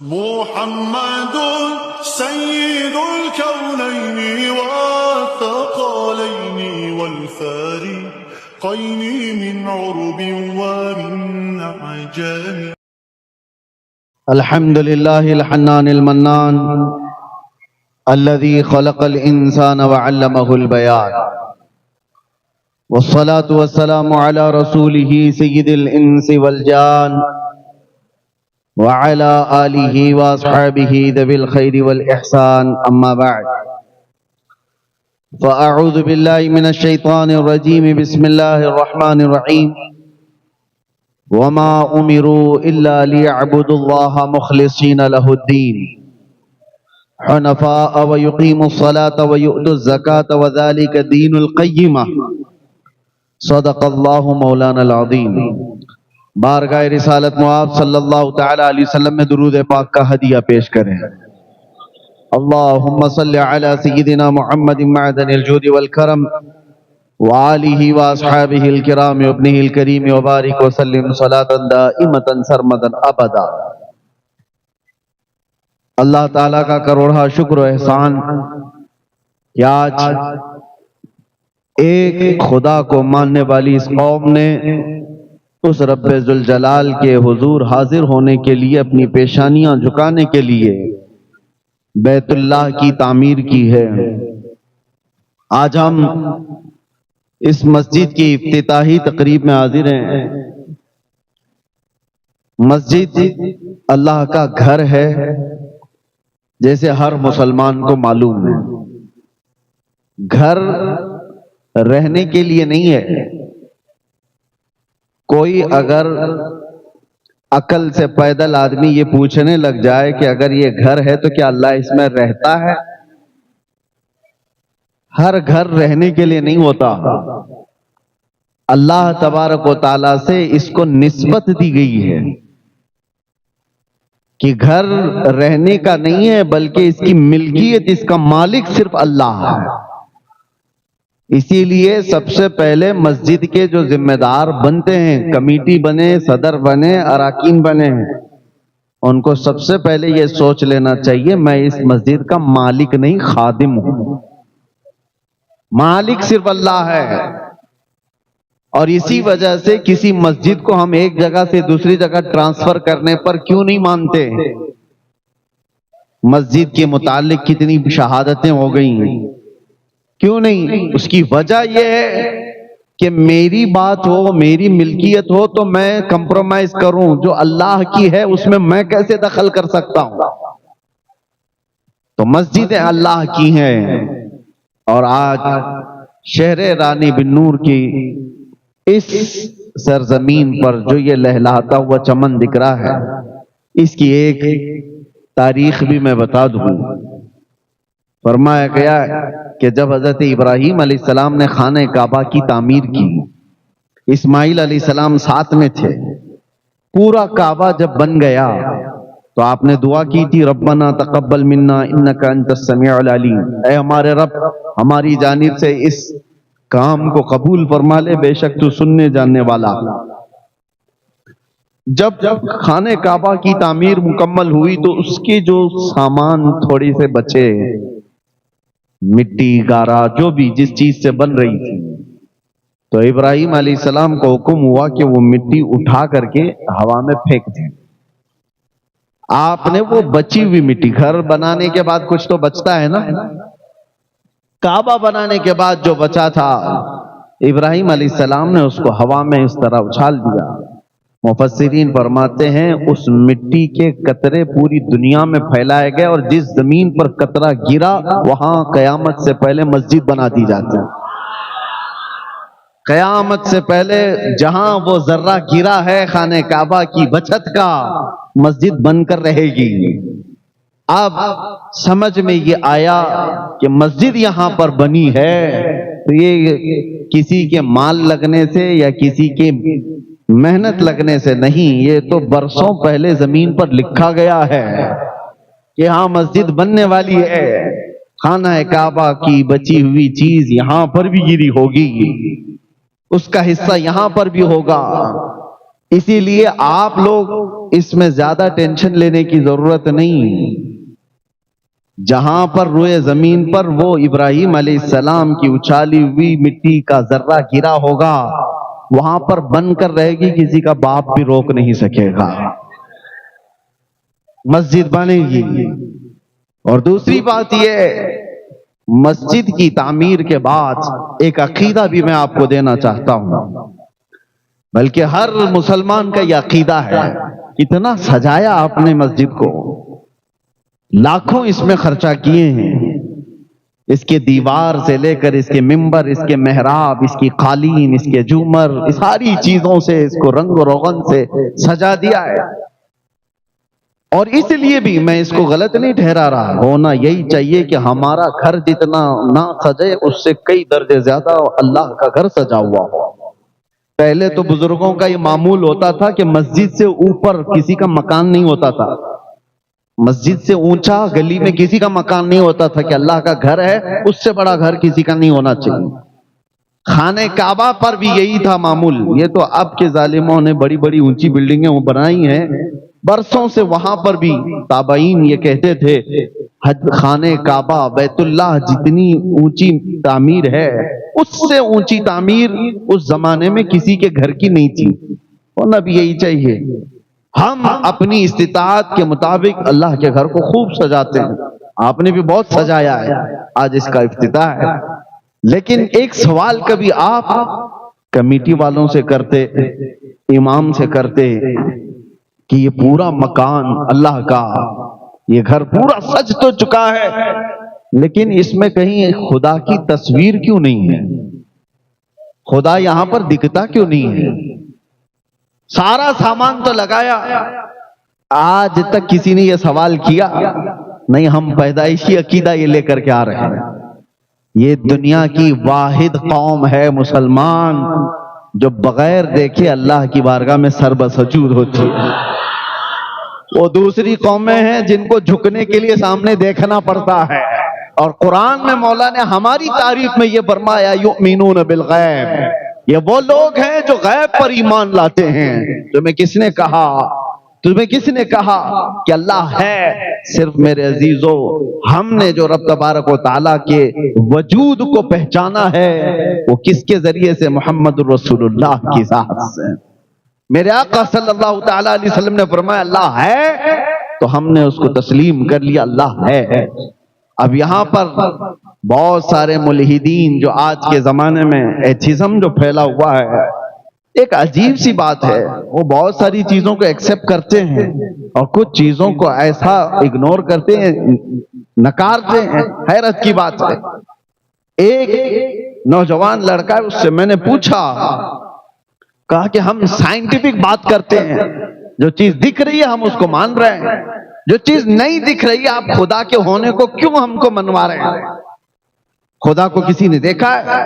محمد سيد الكونين والثقلين والفارقين من عرب ومن عجم. الحمد لله الحنان المنان الذي خلق الإنسان وعلمه البيان، والصلاة والسلام على رسوله سيد الإنس والجان وعلى آله وأصحابه ذوي الخير والإحسان، أما بعد فأعوذ بالله من الشيطان الرجيم. بسم الله الرحمن الرحيم. وما أمروا إلا ليعبدوا الله مخلصين له الدين حنفاء ويقيموا الصلاة ويؤتوا الزكاة وذلك دين القيمة. صدق الله مولانا العظيم. بارگاہ رسالت معاب صلی اللہ تعالی علیہ وسلم میں درود پاک کا ہدیہ پیش کریں. اللہم صلی علی سیدنا محمد معدن الجود والکرم وآلہ واصحابہ الکرام وابنہ الکریم وبارک وسلم صلاة دائمتا سرمدا ابدا. اللہ تعالیٰ کا کروڑا شکر و احسان کہ آج ایک خدا کو ماننے والی اس قوم نے اس رب ذوالجلال کے حضور حاضر ہونے کے لیے اپنی پیشانیاں جھکانے کے لیے بیت اللہ کی تعمیر کی ہے. آج ہم اس مسجد کی افتتاحی تقریب میں حاضر ہیں. مسجد اللہ کا گھر ہے جیسے ہر مسلمان کو معلوم ہے. گھر رہنے کے لیے نہیں ہے. کوئی اگر عقل سے پیدل آدمی یہ پوچھنے لگ جائے کہ اگر یہ گھر ہے تو کیا اللہ اس میں رہتا ہے؟ ہر گھر رہنے کے لیے نہیں ہوتا. اللہ تبارک و تعالیٰ سے اس کو نسبت دی گئی ہے کہ گھر رہنے کا نہیں ہے بلکہ اس کی ملکیت، اس کا مالک صرف اللہ ہے. اسی لیے سب سے پہلے مسجد کے جو ذمہ دار بنتے ہیں، کمیٹی بنے، صدر بنے، اراکین بنے ہیں، ان کو سب سے پہلے یہ سوچ لینا چاہیے میں اس مسجد کا مالک نہیں، خادم ہوں. مالک صرف اللہ ہے. اور اسی وجہ سے کسی مسجد کو ہم ایک جگہ سے دوسری جگہ ٹرانسفر کرنے پر کیوں نہیں مانتے؟ مسجد کے متعلق کتنی شہادتیں ہو گئی ہیں، کیوں نہیں؟ اس کی وجہ یہ ہے کہ میری بات ہو، میری ملکیت ہو تو میں کمپرومائز کروں. جو اللہ کی ہے اس میں میں کیسے دخل کر سکتا ہوں؟ تو مسجدیں اللہ کی ہیں. اور آج شہر رانی بن نور کی اس سرزمین پر جو یہ لہلاتا ہوا چمن دکھ رہا ہے، اس کی ایک تاریخ بھی میں بتا دوں. فرمایا گیا کہ جب حضرت ابراہیم علیہ السلام نے خانہ کعبہ کی تعمیر کی، اسماعیل علیہ السلام ساتھ میں تھے. پورا کعبہ جب بن گیا تو آپ نے دعا کی تھی، ربنا تقبل منا انک انت السمیع العلیم. اے ہمارے رب، ہماری جانب سے اس کام کو قبول فرما لے، بے شک تو سننے جاننے والا. جب خانہ کعبہ کی تعمیر مکمل ہوئی تو اس کے جو سامان تھوڑی سے بچے، مٹی، گارا، جو بھی جس چیز سے بن رہی تھی، تو ابراہیم علیہ السلام کو حکم ہوا کہ وہ مٹی اٹھا کر کے ہوا میں پھینک دیں. آپ نے وہ بچی ہوئی مٹی، گھر بنانے کے بعد کچھ تو بچتا ہے نا، کعبہ بنانے کے بعد جو بچا تھا ابراہیم علیہ السلام نے اس کو ہوا میں اس طرح اچھال دیا. مفسرین فرماتے ہیں اس مٹی کے قطرے پوری دنیا میں پھیلائے گئے اور جس زمین پر قطرہ گرا وہاں قیامت سے پہلے مسجد بنا دی جاتی ہے. قیامت سے پہلے جہاں وہ ذرہ گرا ہے خانہ کعبہ کی بچت کا، مسجد بن کر رہے گی. اب سمجھ میں یہ آیا کہ مسجد یہاں پر بنی ہے تو یہ کسی کے مال لگنے سے یا کسی کے محنت لگنے سے نہیں، یہ تو برسوں پہلے زمین پر لکھا گیا ہے کہ ہاں مسجد بننے والی ہے. خانہ کعبہ کی بچی ہوئی چیز یہاں پر بھی گری ہوگی، اس کا حصہ یہاں پر بھی ہوگا. اسی لیے آپ لوگ اس میں زیادہ ٹینشن لینے کی ضرورت نہیں. جہاں پر روئے زمین پر وہ ابراہیم علیہ السلام کی اچھالی ہوئی مٹی کا ذرہ گرا ہوگا، وہاں پر بن کر رہے گی، کسی کا باپ بھی روک نہیں سکے گا. مسجد بنے گی. اور دوسری بات یہ، مسجد کی تعمیر کے بعد ایک عقیدہ بھی میں آپ کو دینا چاہتا ہوں، بلکہ ہر مسلمان کا یہ عقیدہ ہے. اتنا سجایا آپ نے مسجد کو، لاکھوں اس میں خرچہ کیے ہیں، اس کے دیوار سے لے کر اس کے ممبر، اس کے محراب، اس کی قالین، اس کے جھومر، ساری چیزوں سے اس کو رنگ و روغن سے سجا دیا ہے. اور اس لیے بھی میں اس کو غلط نہیں ٹھہرا رہا، ہونا یہی چاہیے کہ ہمارا گھر جتنا نہ سجے اس سے کئی درجے زیادہ اللہ کا گھر سجا ہوا ہو. پہلے تو بزرگوں کا یہ معمول ہوتا تھا کہ مسجد سے اوپر کسی کا مکان نہیں ہوتا تھا، مسجد سے اونچا گلی میں کسی کا مکان نہیں ہوتا تھا، کہ اللہ کا گھر ہے اس سے بڑا گھر کسی کا نہیں ہونا چاہیے. خانہ کعبہ پر بھی یہی تھا معمول. یہ تو اب کے ظالموں نے بڑی بڑی اونچی بلڈنگیں وہ بنائی ہیں، برسوں سے وہاں پر بھی تابعین یہ کہتے تھے خانہ کعبہ بیت اللہ جتنی اونچی تعمیر ہے اس سے اونچی تعمیر اس زمانے میں کسی کے گھر کی نہیں تھی. ہونا بھی یہی چاہیے. ہم اپنی استطاعت کے مطابق اللہ کے گھر کو خوب سجاتے ہیں، آپ نے بھی بہت سجایا ہے، آج اس کا افتتاح ہے. لیکن ایک سوال کبھی آپ کمیٹی والوں سے کرتے، امام سے کرتے کہ یہ پورا مکان اللہ کا، یہ گھر پورا سج تو چکا ہے، لیکن اس میں کہیں خدا کی تصویر کیوں نہیں ہے؟ خدا یہاں پر دکھتا کیوں نہیں ہے؟ سارا سامان تو لگایا، آج تک کسی نے یہ سوال کیا نہیں. ہم پیدائشی عقیدہ یہ لے کر کے آ رہے ہیں. یہ دنیا کی واحد قوم ہے مسلمان جو بغیر دیکھے اللہ کی بارگاہ میں سر بسجود ہوتی ہے. وہ دوسری قومیں ہیں جن کو جھکنے کے لیے سامنے دیکھنا پڑتا ہے. اور قرآن میں مولا نے ہماری تعریف میں یہ فرمایا یؤمنون بالغیب، یہ وہ لوگ ہیں جو غیب پر ایمان لاتے ہیں. تمہیں کس نے کہا، تمہیں کس نے کہا کہ اللہ ہے؟ صرف میرے عزیزو، ہم نے جو رب تبارک و تعالیٰ کے وجود کو پہچانا ہے وہ کس کے ذریعے سے؟ محمد الرسول اللہ کی ذات سے. میرے آقا صلی اللہ تعالیٰ علیہ وسلم نے فرمایا اللہ ہے، تو ہم نے اس کو تسلیم کر لیا، اللہ ہے. اب یہاں پر بہت سارے ملحدین جو آج کے زمانے میں ایتھیزم جو پھیلا ہوا ہے، ایک عجیب سی بات ہے، وہ بہت ساری چیزوں کو ایکسپٹ کرتے ہیں اور کچھ چیزوں کو ایسا اگنور کرتے ہیں، نکارتے ہیں. حیرت کی بات ہے. ایک نوجوان لڑکا ہے، اس سے میں نے پوچھا، کہا کہ ہم سائنٹیفک بات کرتے ہیں، جو چیز دکھ رہی ہے ہم اس کو مان رہے ہیں، جو چیز نہیں دکھ رہی ہے آپ خدا کے ہونے کو کیوں ہم کو منوا رہے ہیں؟ خدا کو کسی نے دیکھا ہے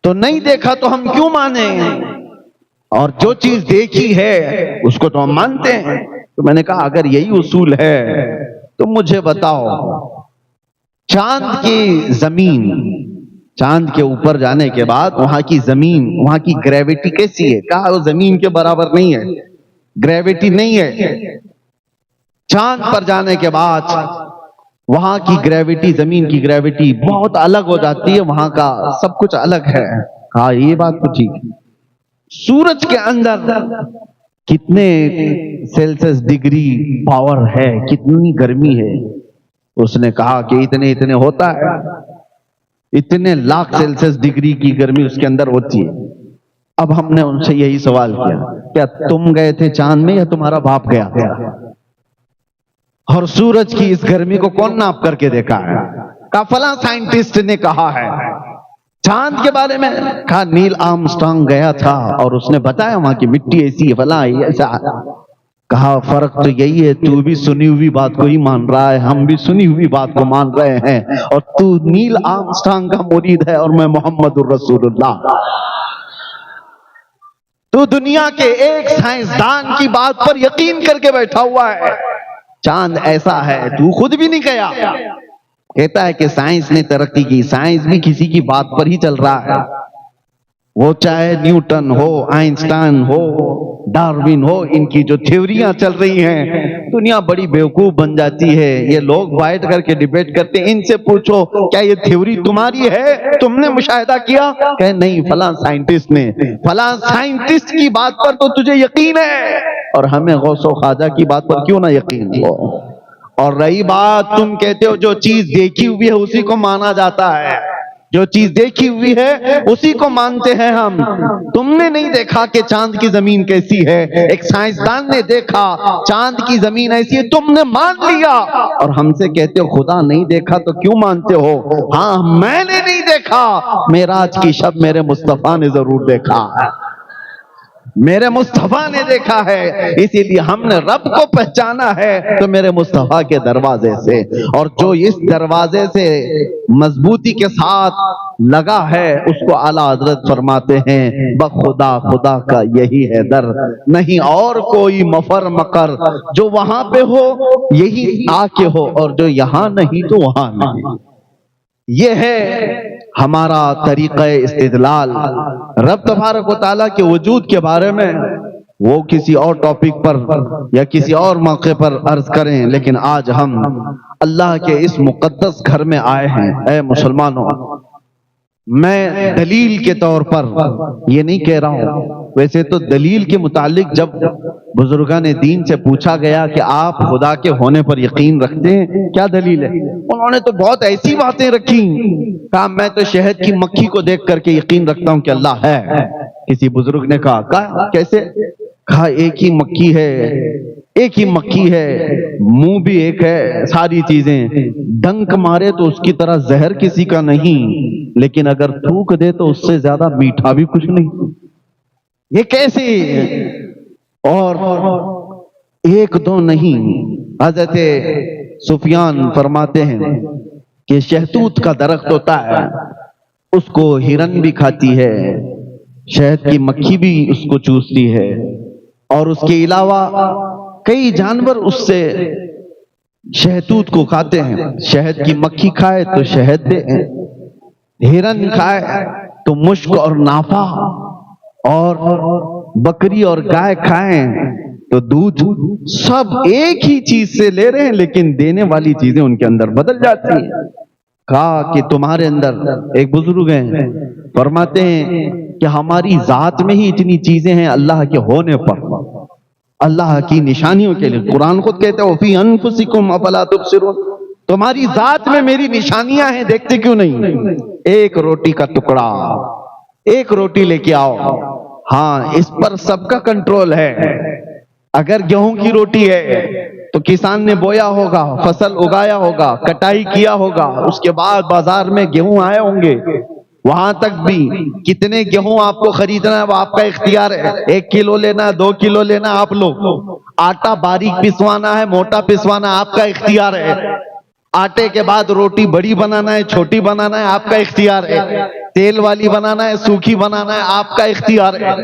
تو نہیں دیکھا تو ہم کیوں مانیں؟ اور جو چیز دیکھی ہے اس کو تو ہم مانتے ہیں. تو میں نے کہا اگر یہی اصول ہے تو مجھے بتاؤ، چاند کی زمین، چاند کے اوپر جانے کے بعد وہاں کی زمین، وہاں کی گریویٹی کیسی ہے؟ کہا وہ زمین کے برابر نہیں ہے، گریویٹی نہیں ہے. چاند پر جانے کے بعد وہاں کی گریویٹی، زمین کی گریویٹی بہت الگ ہو جاتی ہے، وہاں کا سب کچھ الگ ہے. کہا یہ بات تو ٹھیک ہے. سورج کے اندر کتنے سیلسیس ڈگری پاور ہے، کتنی گرمی ہے؟ اس نے کہا کہ اتنے اتنے ہوتا ہے، اتنے لاکھ سیلسیس ڈگری کی گرمی اس کے اندر ہوتی ہے. اب ہم نے ان سے یہی سوال کیا، کیا تم گئے تھے چاند میں یا تمہارا باپ گیا تھا؟ اور سورج کی اس گرمی کو کون ناپ کر کے دیکھا ہے؟ کہا فلاں سائنٹسٹ نے کہا ہے. چاند کے بارے میں کہا نیل آرمسٹرانگ گیا تھا اور اس نے بتایا وہاں کی مٹی ایسی ہے، فلاں ایسا. کہا فرق تو یہی ہے، تو بھی سنی ہوئی بات کو ہی مان رہا ہے، ہم بھی سنی ہوئی بات کو مان رہے ہیں، اور تو نیل آرمسٹرانگ کا مرید ہے اور میں محمد الرسول اللہ. تو دنیا کے ایک سائنسدان کی بات پر یقین کر کے بیٹھا ہوا ہے، چاند ایسا ہے، تو خود بھی نہیں گیا. کہتا ہے کہ سائنس نے ترقی کی، سائنس بھی کسی کی بات پر ہی چل رہا ہے. وہ چاہے نیوٹن ہو، آئنسٹائن ہو، ڈارون ہو، ان کی جو تھیوریاں چل رہی ہیں، دنیا بڑی بیوقوف بن جاتی ہے۔ یہ لوگ بیٹھ کر کے ڈیبیٹ کرتے ہیں، ان سے پوچھو کیا یہ تھیوری تمہاری ہے؟ تم نے مشاہدہ کیا؟ کہ نہیں، فلاں سائنٹسٹ نے۔ فلاں سائنٹسٹ کی بات پر تو تجھے یقین ہے، اور ہمیں غوث و خواجہ کی بات پر کیوں نہ یقین ہو؟ اور رہی بات، تم کہتے ہو جو چیز دیکھی ہوئی ہے اسی کو مانا جاتا ہے، جو چیز دیکھی ہوئی ہے اسی کو مانتے ہیں ہم۔ تم نے نہیں دیکھا کہ چاند کی زمین کیسی ہے، ایک سائنسدان نے دیکھا چاند کی زمین ایسی ہے، تم نے مان لیا، اور ہم سے کہتے ہو خدا نہیں دیکھا تو کیوں مانتے ہو؟ ہاں، میں نے نہیں دیکھا، معراج کی شب میرے مصطفیٰ نے ضرور دیکھا، میرے مصطفیٰ نے دیکھا ہے، اسی لیے ہم نے رب کو پہچانا ہے تو میرے مصطفیٰ کے دروازے سے، اور جو اس دروازے سے مضبوطی کے ساتھ لگا ہے اس کو اعلیٰ حضرت فرماتے ہیں بخدا خدا کا یہی ہے در، نہیں اور کوئی مفر مقر، جو وہاں پہ ہو یہی آ کے ہو، اور جو یہاں نہیں تو وہاں نہیں۔ یہ ہے ہمارا طریقہ استدلال۔ رب تبارک و تعالیٰ کے وجود کے بارے میں وہ کسی اور ٹاپک پر یا کسی اور موقع پر عرض کریں، لیکن آج ہم اللہ کے اس مقدس گھر میں آئے ہیں۔ اے مسلمانوں، میں دلیل کے طور پر یہ نہیں کہہ رہا ہوں، ویسے تو دلیل کے متعلق جب بزرگان دین سے پوچھا گیا کہ آپ خدا کے ہونے پر یقین رکھتے ہیں، کیا دلیل ہے؟ انہوں نے تو بہت ایسی باتیں رکھی، کہا میں تو شہد کی مکھی کو دیکھ کر کے یقین رکھتا ہوں کہ اللہ ہے۔ کسی بزرگ نے کہا کیسے؟ کہا ایک ہی مکھی ہے، ایک ہی مکھی ہے، منہ بھی ایک ہے، ساری چیزیں، ڈنک مارے تو اس کی طرح زہر کسی کا نہیں، لیکن اگر تھوک دے تو اس سے زیادہ میٹھا بھی کچھ نہیں۔ یہ کیسے؟ اور ایک دو نہیں، حضرت سفیان فرماتے ہیں کہ شہتوت کا درخت ہوتا ہے، اس کو ہرن بھی کھاتی ہے، شہد کی مکھی بھی اس کو چوستی ہے، اور اس کے علاوہ کئی جانور اس سے شہتوت کو کھاتے ہیں۔ شہد کی مکھی کھائے تو شہد دے، ہرن کھائے تو مشک اور نافع، اور بکری اور گائے کھائیں تو دودھ، سب ایک ہی چیز سے لے رہے ہیں لیکن دینے والی چیزیں ان کے اندر بدل جاتی ہیں۔ کہا کہ تمہارے اندر، ایک بزرگ ہیں فرماتے ہیں کہ ہماری ذات میں ہی اتنی چیزیں ہیں اللہ کے ہونے پر، اللہ کی نشانیوں کے لیے۔ قرآن خود کہتا ہے وَفِي أَنفُسِكُمْ أَفَلَا تُبْصِرُونَ، تمہاری ذات میں میری نشانیاں ہیں، دیکھتے کیوں نہیں؟ ایک روٹی کا ٹکڑا، ایک روٹی لے کے آؤ، ہاں اس پر سب کا کنٹرول ہے۔ اگر گیہوں کی روٹی ہے تو کسان نے بویا ہوگا، فصل اگایا ہوگا، کٹائی کیا ہوگا، اس کے بعد بازار میں گیہوں آئے ہوں گے، وہاں تک بھی کتنے گیہوں آپ کو خریدنا ہے وہ آپ کا اختیار ہے، 1 کلو لینا ہے، 2 کلو لینا ہے آپ لوگ، آٹا باریک پسوانا ہے، موٹا پسوانا آپ کا اختیار ہے، آٹے کے بعد روٹی بڑی بنانا ہے، چھوٹی بنانا ہے آپ کا اختیار ہے، تیل والی بنانا ہے، سوکھی بنانا ہے آپ کا اختیار ہے،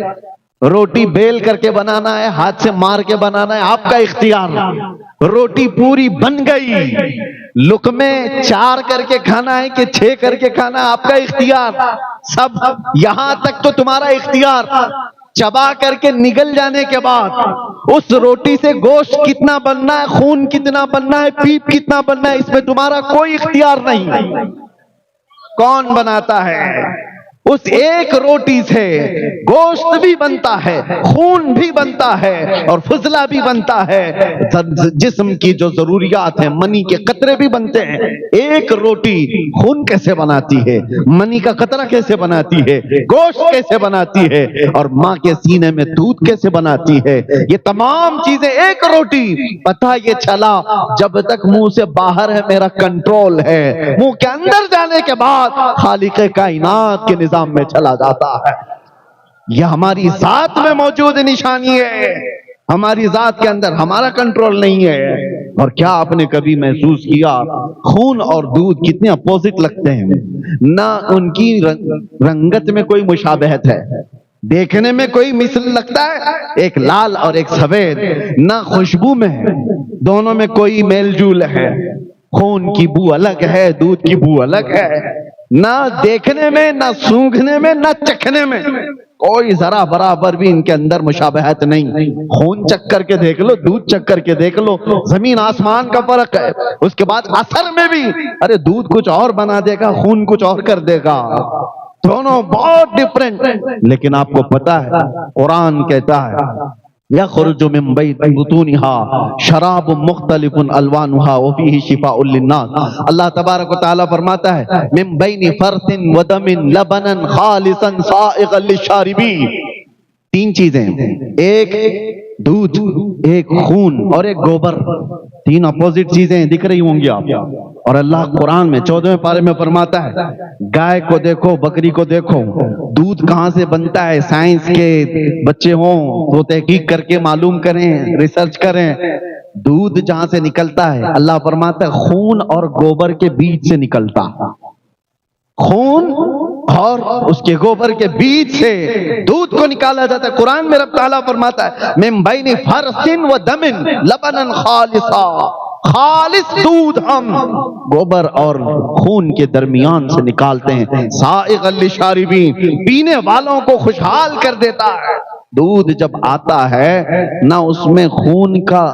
روٹی بیل کر کے بنانا ہے، ہاتھ سے مار کے بنانا ہے آپ کا اختیار، روٹی پوری بن گئی، لقمے 4 کر کے کھانا ہے کہ 6 کر کے کھانا ہے آپ کا اختیار، سب یہاں تک تو تمہارا اختیار۔ چبا کر کے نگل جانے کے بعد اس روٹی سے گوشت کتنا بننا ہے، خون کتنا بننا ہے، پیپ کتنا بننا ہے، اس میں تمہارا کوئی اختیار نہیں۔ کون بناتا ہے؟ اس ایک روٹی سے گوشت بھی بنتا ہے، خون بھی بنتا ہے، اور فضلہ بھی بنتا ہے، جسم کی جو ضروریات ہیں، منی کے قطرے بھی بنتے ہیں۔ ایک روٹی خون کیسے بناتی ہے، منی کا قطرہ کیسے بناتی ہے، گوشت کیسے بناتی ہے، اور ماں کے سینے میں دودھ کیسے بناتی ہے، یہ تمام چیزیں ایک روٹی۔ پتہ یہ چلا جب تک منہ سے باہر ہے میرا کنٹرول ہے، منہ کے اندر جانے کے بعد خالق کائنات کے نظام میں چلا جاتا ہے۔ یہ ہماری ذات میں موجود نشانی ہے، ہماری ذات کے اندر ہمارا کنٹرول نہیں ہے۔ اور کیا آپ نے کبھی محسوس کیا خون اور دودھ کتنے اپوزٹ لگتے ہیں، نہ ان کی رنگت میں کوئی مشابہت ہے، دیکھنے میں کوئی مثل لگتا ہے، ایک لال اور ایک سفید، نہ خوشبو میں ہے، دونوں میں کوئی میل جول ہے، خون کی بو الگ ہے، دودھ کی بو الگ ہے، نہ دیکھنے میں، نہ سونگھنے میں، نہ چکھنے میں کوئی ذرا برابر بھی ان کے اندر مشابہت نہیں۔ خون چک کر کے دیکھ لو، دودھ چک کر کے دیکھ لو، زمین آسمان کا فرق ہے۔ اس کے بعد اثر میں بھی، ارے دودھ کچھ اور بنا دے گا، خون کچھ اور کر دے گا، دونوں بہت ڈفرنٹ۔ لیکن آپ کو پتا ہے قرآن کہتا ہے یخرج من بطونها شراب مختلف الوانها وفيه شفاء للناس۔ اللہ تبارک و تعالیٰ فرماتا ہے من بین فرث ودم لبنا خالصا سائغا للشاربین۔ تین چیزیں، ایک دودھ، ایک خون اور ایک گوبر، تین اپوزٹ چیزیں دکھ رہی ہوں گی آپ۔ اور اللہ قرآن میں 14ویں پارے میں فرماتا ہے گائے کو دیکھو، بکری کو دیکھو، دودھ کہاں سے بنتا ہے، سائنس کے بچے ہوں تو تحقیق کر کے معلوم کریں، ریسرچ کریں، دودھ جہاں سے نکلتا ہے اللہ فرماتا ہے خون اور گوبر کے بیچ سے نکلتا، خون اور اس کے گوبر کے بیچ سے دودھ کو نکالا جاتا ہے۔ قرآن میں رب تعالیٰ فرماتا ہے من بین فرث و دم لبنا خالصا، خالص دودھ ہم گوبر اور خون کے درمیان سے نکالتے ہیں، سائغا للشاربین، پینے والوں کو خوشحال کر دیتا ہے۔ دودھ جب آتا ہے نہ اس میں خون کا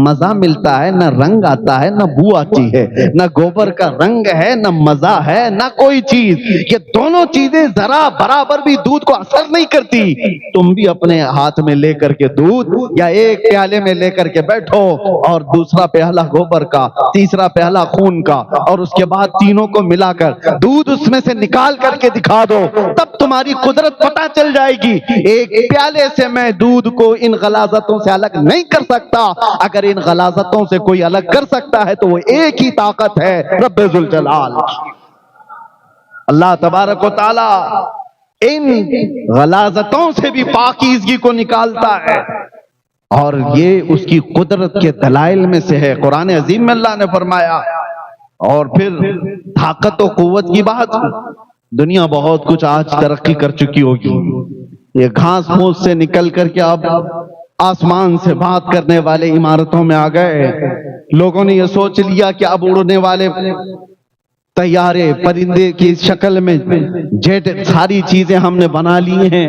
مزہ ملتا ہے، نہ رنگ آتا ہے، نہ بو آتی ہے، نہ گوبر کا رنگ ہے، نہ مزہ ہے، نہ کوئی چیز۔ یہ دونوں چیزیں ذرا برابر بھی دودھ کو اثر نہیں کرتی۔ تم بھی اپنے ہاتھ میں لے کر کے دودھ یا ایک پیالے میں لے کر کے بیٹھو اور دوسرا پیالہ گوبر کا، تیسرا پیالہ خون کا، اور اس کے بعد تینوں کو ملا کر دودھ اس میں سے نکال کر کے دکھا دو، تب تمہاری قدرت پتہ چل جائے گی۔ ایک پیالے سے میں دودھ کو ان غلاظتوں سے الگ نہیں کر سکتا، اگر ان غلاظتوں سے کوئی الگ کر سکتا ہے تو وہ ایک ہی طاقت ہے، رب ذوالجلال۔ اللہ تبارک و تعالی ان غلاظتوں سے بھی پاکیزگی کو نکالتا ہے، اور یہ اس کی قدرت کے دلائل میں سے ہے۔ قرآن عظیم میں اللہ نے فرمایا، اور پھر طاقت و قوت کی بات، دنیا بہت کچھ آج ترقی کر چکی ہوگی، یہ گھاس پھوس سے نکل کر کے اب آسمان سے بات کرنے والے عمارتوں میں آ گئے۔ لوگوں نے یہ سوچ لیا کہ اب اڑنے والے طیارے، پرندے کی شکل میں جیٹ، ساری چیزیں ہم نے بنا لی ہیں۔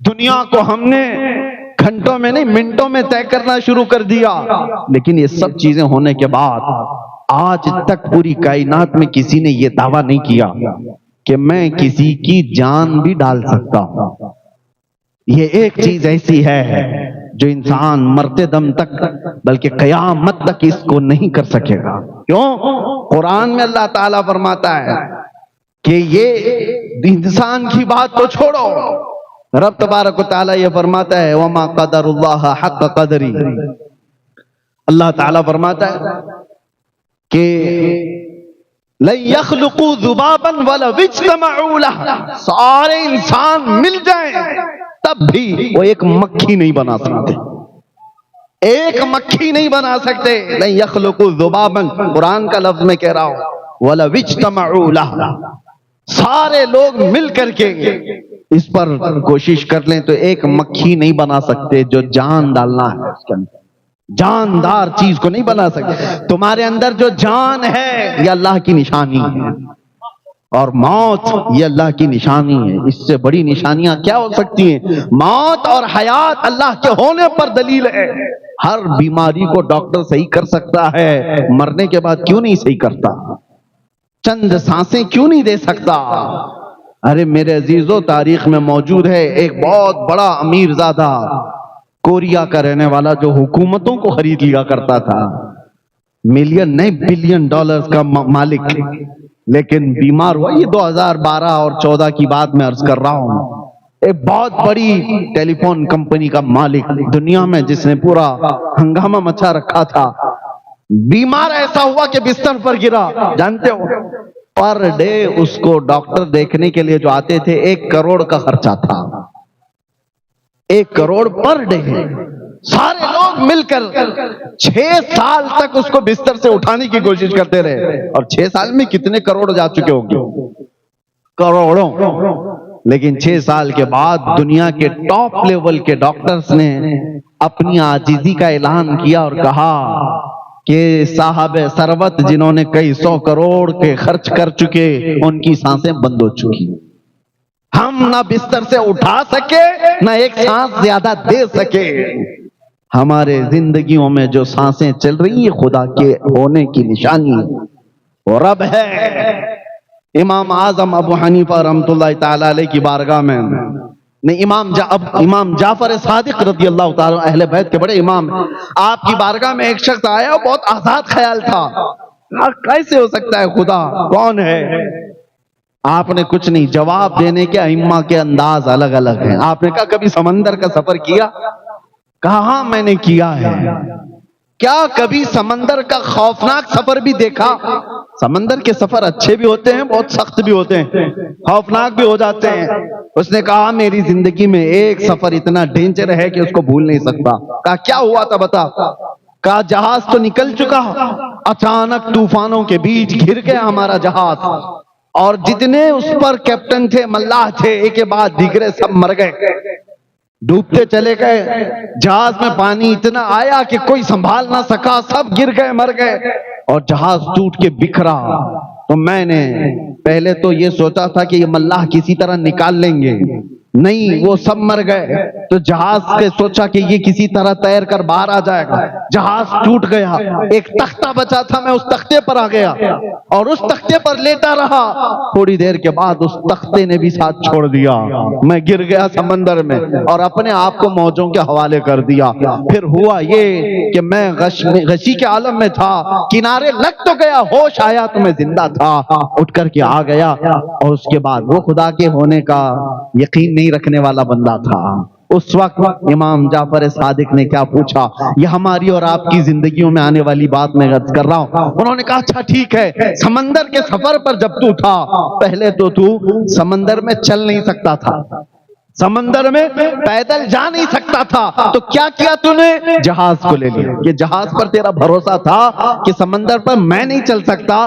دنیا کو ہم نے گھنٹوں میں نہیں منٹوں میں طے کرنا شروع کر دیا۔ لیکن یہ سب چیزیں ہونے کے بعد آج تک پوری کائنات میں کسی نے یہ دعویٰ نہیں کیا کہ میں کسی کی جان بھی ڈال سکتا ہوں۔ یہ ایک چیز ایسی ہے جو انسان مرتے دم تک بلکہ قیامت تک اس کو نہیں کر سکے گا۔ کیوں؟ قرآن میں اللہ تعالیٰ فرماتا ہے کہ یہ انسان کی بات تو چھوڑو، رب تبارک و تعالیٰ یہ فرماتا ہے وما قدر اللہ حق قدری۔ اللہ تعالیٰ فرماتا ہے کہ لَن يَخْلُقُوا ذُبَابًا وَلَوِ اجْتَمَعُوا لَهُ، سارے انسان مل جائیں تب بھی وہ ایک مکھی نہیں بنا سکتے، ایک مکھی نہیں بنا سکتے۔ لَن يَخْلُقُوا ذُبَابًا، قرآن کا لفظ میں کہہ رہا ہوں، وَلَوِ اجْتَمَعُوا لَهُ، سارے لوگ مل کر کے اس پر کوشش کر لیں تو ایک مکھی نہیں بنا سکتے جو جان ڈالنا ہے اس کے اندر، جاندار چیز کو نہیں بنا سکتے۔ تمہارے اندر جو جان ہے یہ اللہ کی نشانی ہے، اور موت یہ اللہ کی نشانی ہے۔ اس سے بڑی نشانیاں کیا ہو سکتی ہیں؟ موت اور حیات اللہ کے ہونے پر دلیل ہے۔ ہر بیماری کو ڈاکٹر صحیح کر سکتا ہے، مرنے کے بعد کیوں نہیں صحیح کرتا؟ چند سانسیں کیوں نہیں دے سکتا؟ ارے میرے عزیزو، تاریخ میں موجود ہے ایک بہت بڑا امیر زادہ، کوریا کا رہنے والا، جو حکومتوں کو خرید لیا کرتا تھا، ملین نہیں بلین ڈالرز کا مالک، لیکن بیمار ہوا۔ یہ 2012 اور 14 کی بات میں عرض کر رہا ہوں۔ ایک بہت بڑی ٹیلی فون کمپنی کا مالک دنیا میں، جس نے پورا ہنگامہ مچا رکھا تھا، بیمار ایسا ہوا کہ بستر پر گرا۔ جانتے ہو پر ڈے اس کو ڈاکٹر دیکھنے کے لیے جو آتے تھے 1 کروڑ کا خرچہ تھا، 1 کروڑ پر ڈے۔ سارے لوگ مل کر 6 سال تک اس کو بستر سے اٹھانے کی کوشش کرتے رہے، اور 6 سال میں کتنے کروڑ جا چکے ہوں گے؟ کروڑوں۔ لیکن 6 سال کے بعد دنیا کے ٹاپ لیول کے ڈاکٹرز نے اپنی عاجزی کا اعلان کیا اور کہا کہ صاحب ثروت جنہوں نے کئی 100 کروڑ کے خرچ کر چکے ان کی سانسیں بند ہو چکی، ہم نہ بستر سے اٹھا سکے نہ ایک سانس زیادہ دے سکے۔ ہمارے زندگیوں میں جو سانسیں چل رہی ہیں خدا کے ہونے کی نشانی وہ رب ہے۔ امام اعظم ابو حنیفہ رحمۃ اللہ تعالی علیہ کی بارگاہ میں نہیں، امام جعفر صادق رضی اللہ تعالی اہل بیت کے بڑے امام ہیں، آپ کی بارگاہ میں ایک شخص آیا، بہت آزاد خیال تھا، کیسے ہو سکتا ہے خدا، کون ہے؟ آپ نے کچھ نہیں، جواب دینے کے ائمہ کے انداز الگ الگ ہیں۔ آپ نے کہا کبھی سمندر کا سفر کیا؟ کہا ہاں میں نے کیا ہے۔ کیا کبھی سمندر کا خوفناک سفر بھی دیکھا؟ سمندر کے سفر اچھے بھی ہوتے ہیں، بہت سخت بھی ہوتے ہیں، خوفناک بھی ہو جاتے ہیں۔ اس نے کہا میری زندگی میں ایک سفر اتنا ڈینجر ہے کہ اس کو بھول نہیں سکتا۔ کہا کیا ہوا تھا بتا؟ کہا جہاز تو نکل چکا، اچانک طوفانوں کے بیچ گر گیا ہمارا جہاز، اور جتنے اس پر کیپٹن تھے، ملاح تھے، ایک کے بعد دیگرے سب مر گئے، ڈوبتے چلے گئے۔ جہاز میں پانی اتنا آیا کہ کوئی سنبھال نہ سکا، سب گر گئے، مر گئے، اور جہاز ٹوٹ کے بکھرا۔ تو میں نے پہلے تو یہ سوچا تھا کہ یہ ملاح کسی طرح نکال لیں گے، نہیں، وہ سب مر گئے۔ تو جہاز کے سوچا کہ یہ کسی طرح تیر کر باہر آ جائے گا، جہاز ٹوٹ گیا۔ ایک تختہ بچا تھا، میں اس تختے پر آ گیا اور اس تختے پر لیٹا رہا۔ تھوڑی دیر کے بعد اس تختے نے بھی ساتھ چھوڑ دیا، میں گر گیا سمندر میں اور اپنے آپ کو موجوں کے حوالے کر دیا۔ پھر ہوا یہ کہ میں غشی کے عالم میں تھا، کنارے لگ تو گیا، ہوش آیا تو میں زندہ تھا، اٹھ کر کے آ گیا۔ اور اس کے بعد وہ خدا کے ہونے کا یقین نہیں رکھنے والا بندہ تھا۔ اس وقت امام جعفر صادق نے کیا پوچھا، یہ ہماری اور آپ کی زندگیوں میں آنے والی بات میں عرض کر رہا ہوں۔ انہوں نے کہا اچھا ٹھیک ہے، سمندر کے سفر پر جب تو تھا، پہلے تو سمندر میں چل نہیں سکتا تھا، سمندر میں پیدل جا نہیں سکتا تھا، تو کیا کیا تو نے؟ جہاز کو لے لیا، کہ جہاز پر تیرا بھروسہ تھا کہ سمندر پر میں نہیں چل سکتا،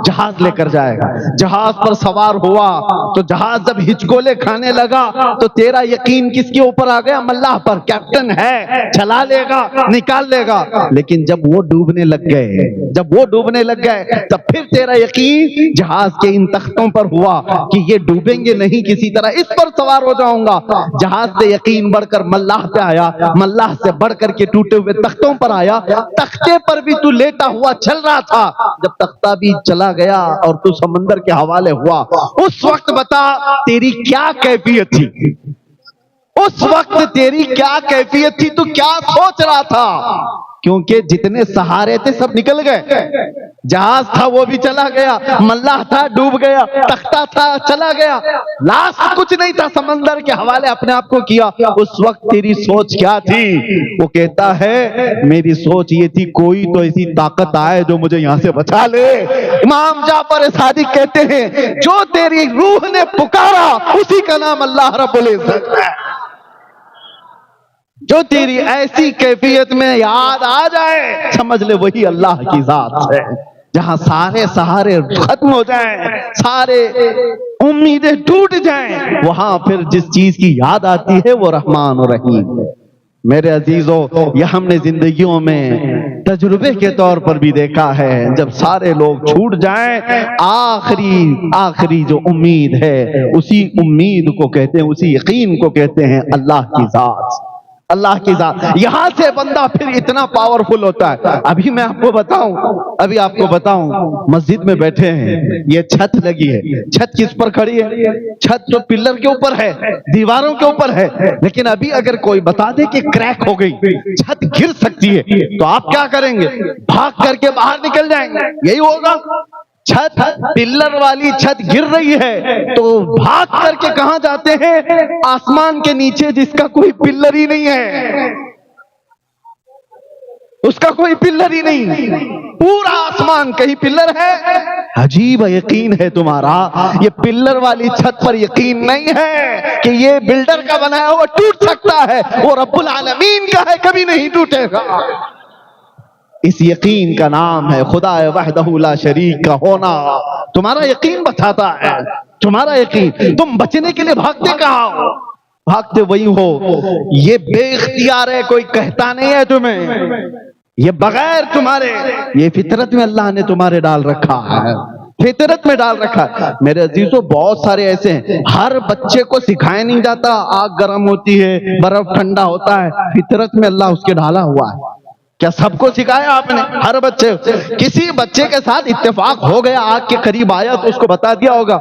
جہاز لے کر جائے گا۔ جہاز پر سوار ہوا تو جہاز جب ہچکولے کھانے لگا تو تیرا یقین کس کے اوپر آ گیا؟ ملاح پر، کیپٹن ہے، چلا لے گا، نکال لے گا۔ لیکن جب وہ ڈوبنے لگ گئے تب پھر تیرا یقین جہاز کے ان تختوں پر ہوا کہ یہ ڈوبیں گے نہیں، کسی طرح اس پر سوار ہو جاؤں گا۔ جہاز سے یقین بڑھ کر ملاح پہ آیا، ملاح سے بڑھ کر کے ٹوٹے ہوئے تختوں پر آیا، تختے پر بھی تو لیٹا ہوا چل رہا تھا، جب تختہ بھی چلا گیا اور تو سمندر کے حوالے ہوا، اس وقت بتا تیری کیا کیفیت تھی؟ اس وقت تیری کیا کیفیت تھی؟ تو کیا سوچ رہا تھا؟ کیونکہ جتنے سہارے تھے سب نکل گئے، جہاز تھا وہ بھی چلا گیا، ملاح تھا ڈوب گیا، تختہ تھا چلا گیا، لاسٹ کچھ نہیں تھا، سمندر کے حوالے اپنے آپ کو کیا۔ اس وقت تیری سوچ کیا تھی؟ وہ کہتا ہے میری سوچ یہ تھی کوئی تو ایسی طاقت آئے جو مجھے یہاں سے بچا لے۔ امام جعفر صادق کہتے ہیں جو تیری روح نے پکارا اسی کا نام اللہ رب العزت ہے۔ جو تیری ایسی کیفیت میں یاد آ جائے سمجھ لے وہی اللہ کی ذات ہے۔ جہاں سارے سہارے ختم ہو جائیں، سارے امیدیں ٹوٹ جائیں، وہاں پھر جس چیز کی یاد آتی ہے وہ رحمان و رحیم ہے۔ میرے عزیزو، یہ ہم نے زندگیوں میں تجربے کے طور پر بھی دیکھا ہے، جب سارے لوگ چھوٹ جائیں، آخری جو امید ہے اسی امید کو کہتے ہیں، اسی یقین کو کہتے ہیں اللہ کی ذات۔ اللہ کی ذات، یہاں سے بندہ پھر اتنا پاورفل ہوتا ہے۔ ابھی میں آپ کو بتاؤں، مسجد میں بیٹھے ہیں، یہ چھت لگی ہے، چھت کس پر کھڑی ہے؟ چھت تو پلر کے اوپر ہے، دیواروں کے اوپر ہے، لیکن ابھی اگر کوئی بتا دے کہ کریک ہو گئی، چھت گر سکتی ہے، تو آپ کیا کریں گے؟ بھاگ کر کے باہر نکل جائیں گے، یہی ہوگا۔ چھت، پلر والی چھت گر رہی ہے تو بھاگ کر کے کہاں جاتے ہیں؟ آسمان کے نیچے جس کا کوئی پلر ہی نہیں ہے، اس کا کوئی پلر ہی نہیں، پورا آسمان، کہیں پلر ہے؟ عجیب یقین ہے تمہارا، یہ پلر والی چھت پر یقین نہیں ہے کہ یہ بلڈر کا بنایا ہوا ٹوٹ سکتا ہے، وہ رب العالمین کا ہے، کبھی نہیں ٹوٹے گا۔ اس یقین کا نام ہے خدا وحدہ لا شریک کا ہونا۔ تمہارا یقین بتاتا ہے، تمہارا یقین، تم بچنے کے لیے بھاگتے کہاں ہو؟ بھاگتے وہی ہو، یہ بے اختیار ہے، کوئی کہتا نہیں ہے تمہیں، یہ بغیر تمہارے، یہ فطرت میں اللہ نے تمہارے ڈال رکھا ہے، فطرت میں ڈال رکھا ہے۔ میرے عزیزوں بہت سارے ایسے ہیں، ہر بچے کو سکھایا نہیں جاتا آگ گرم ہوتی ہے، برف ٹھنڈا ہوتا ہے، فطرت میں اللہ اس کے ڈالا ہوا ہے۔ کیا سب کو سکھایا آپ نے؟ ہر بچے، کسی بچے کے ساتھ اتفاق ہو گیا، آگ کے قریب آیا تو اس کو بتا دیا ہوگا،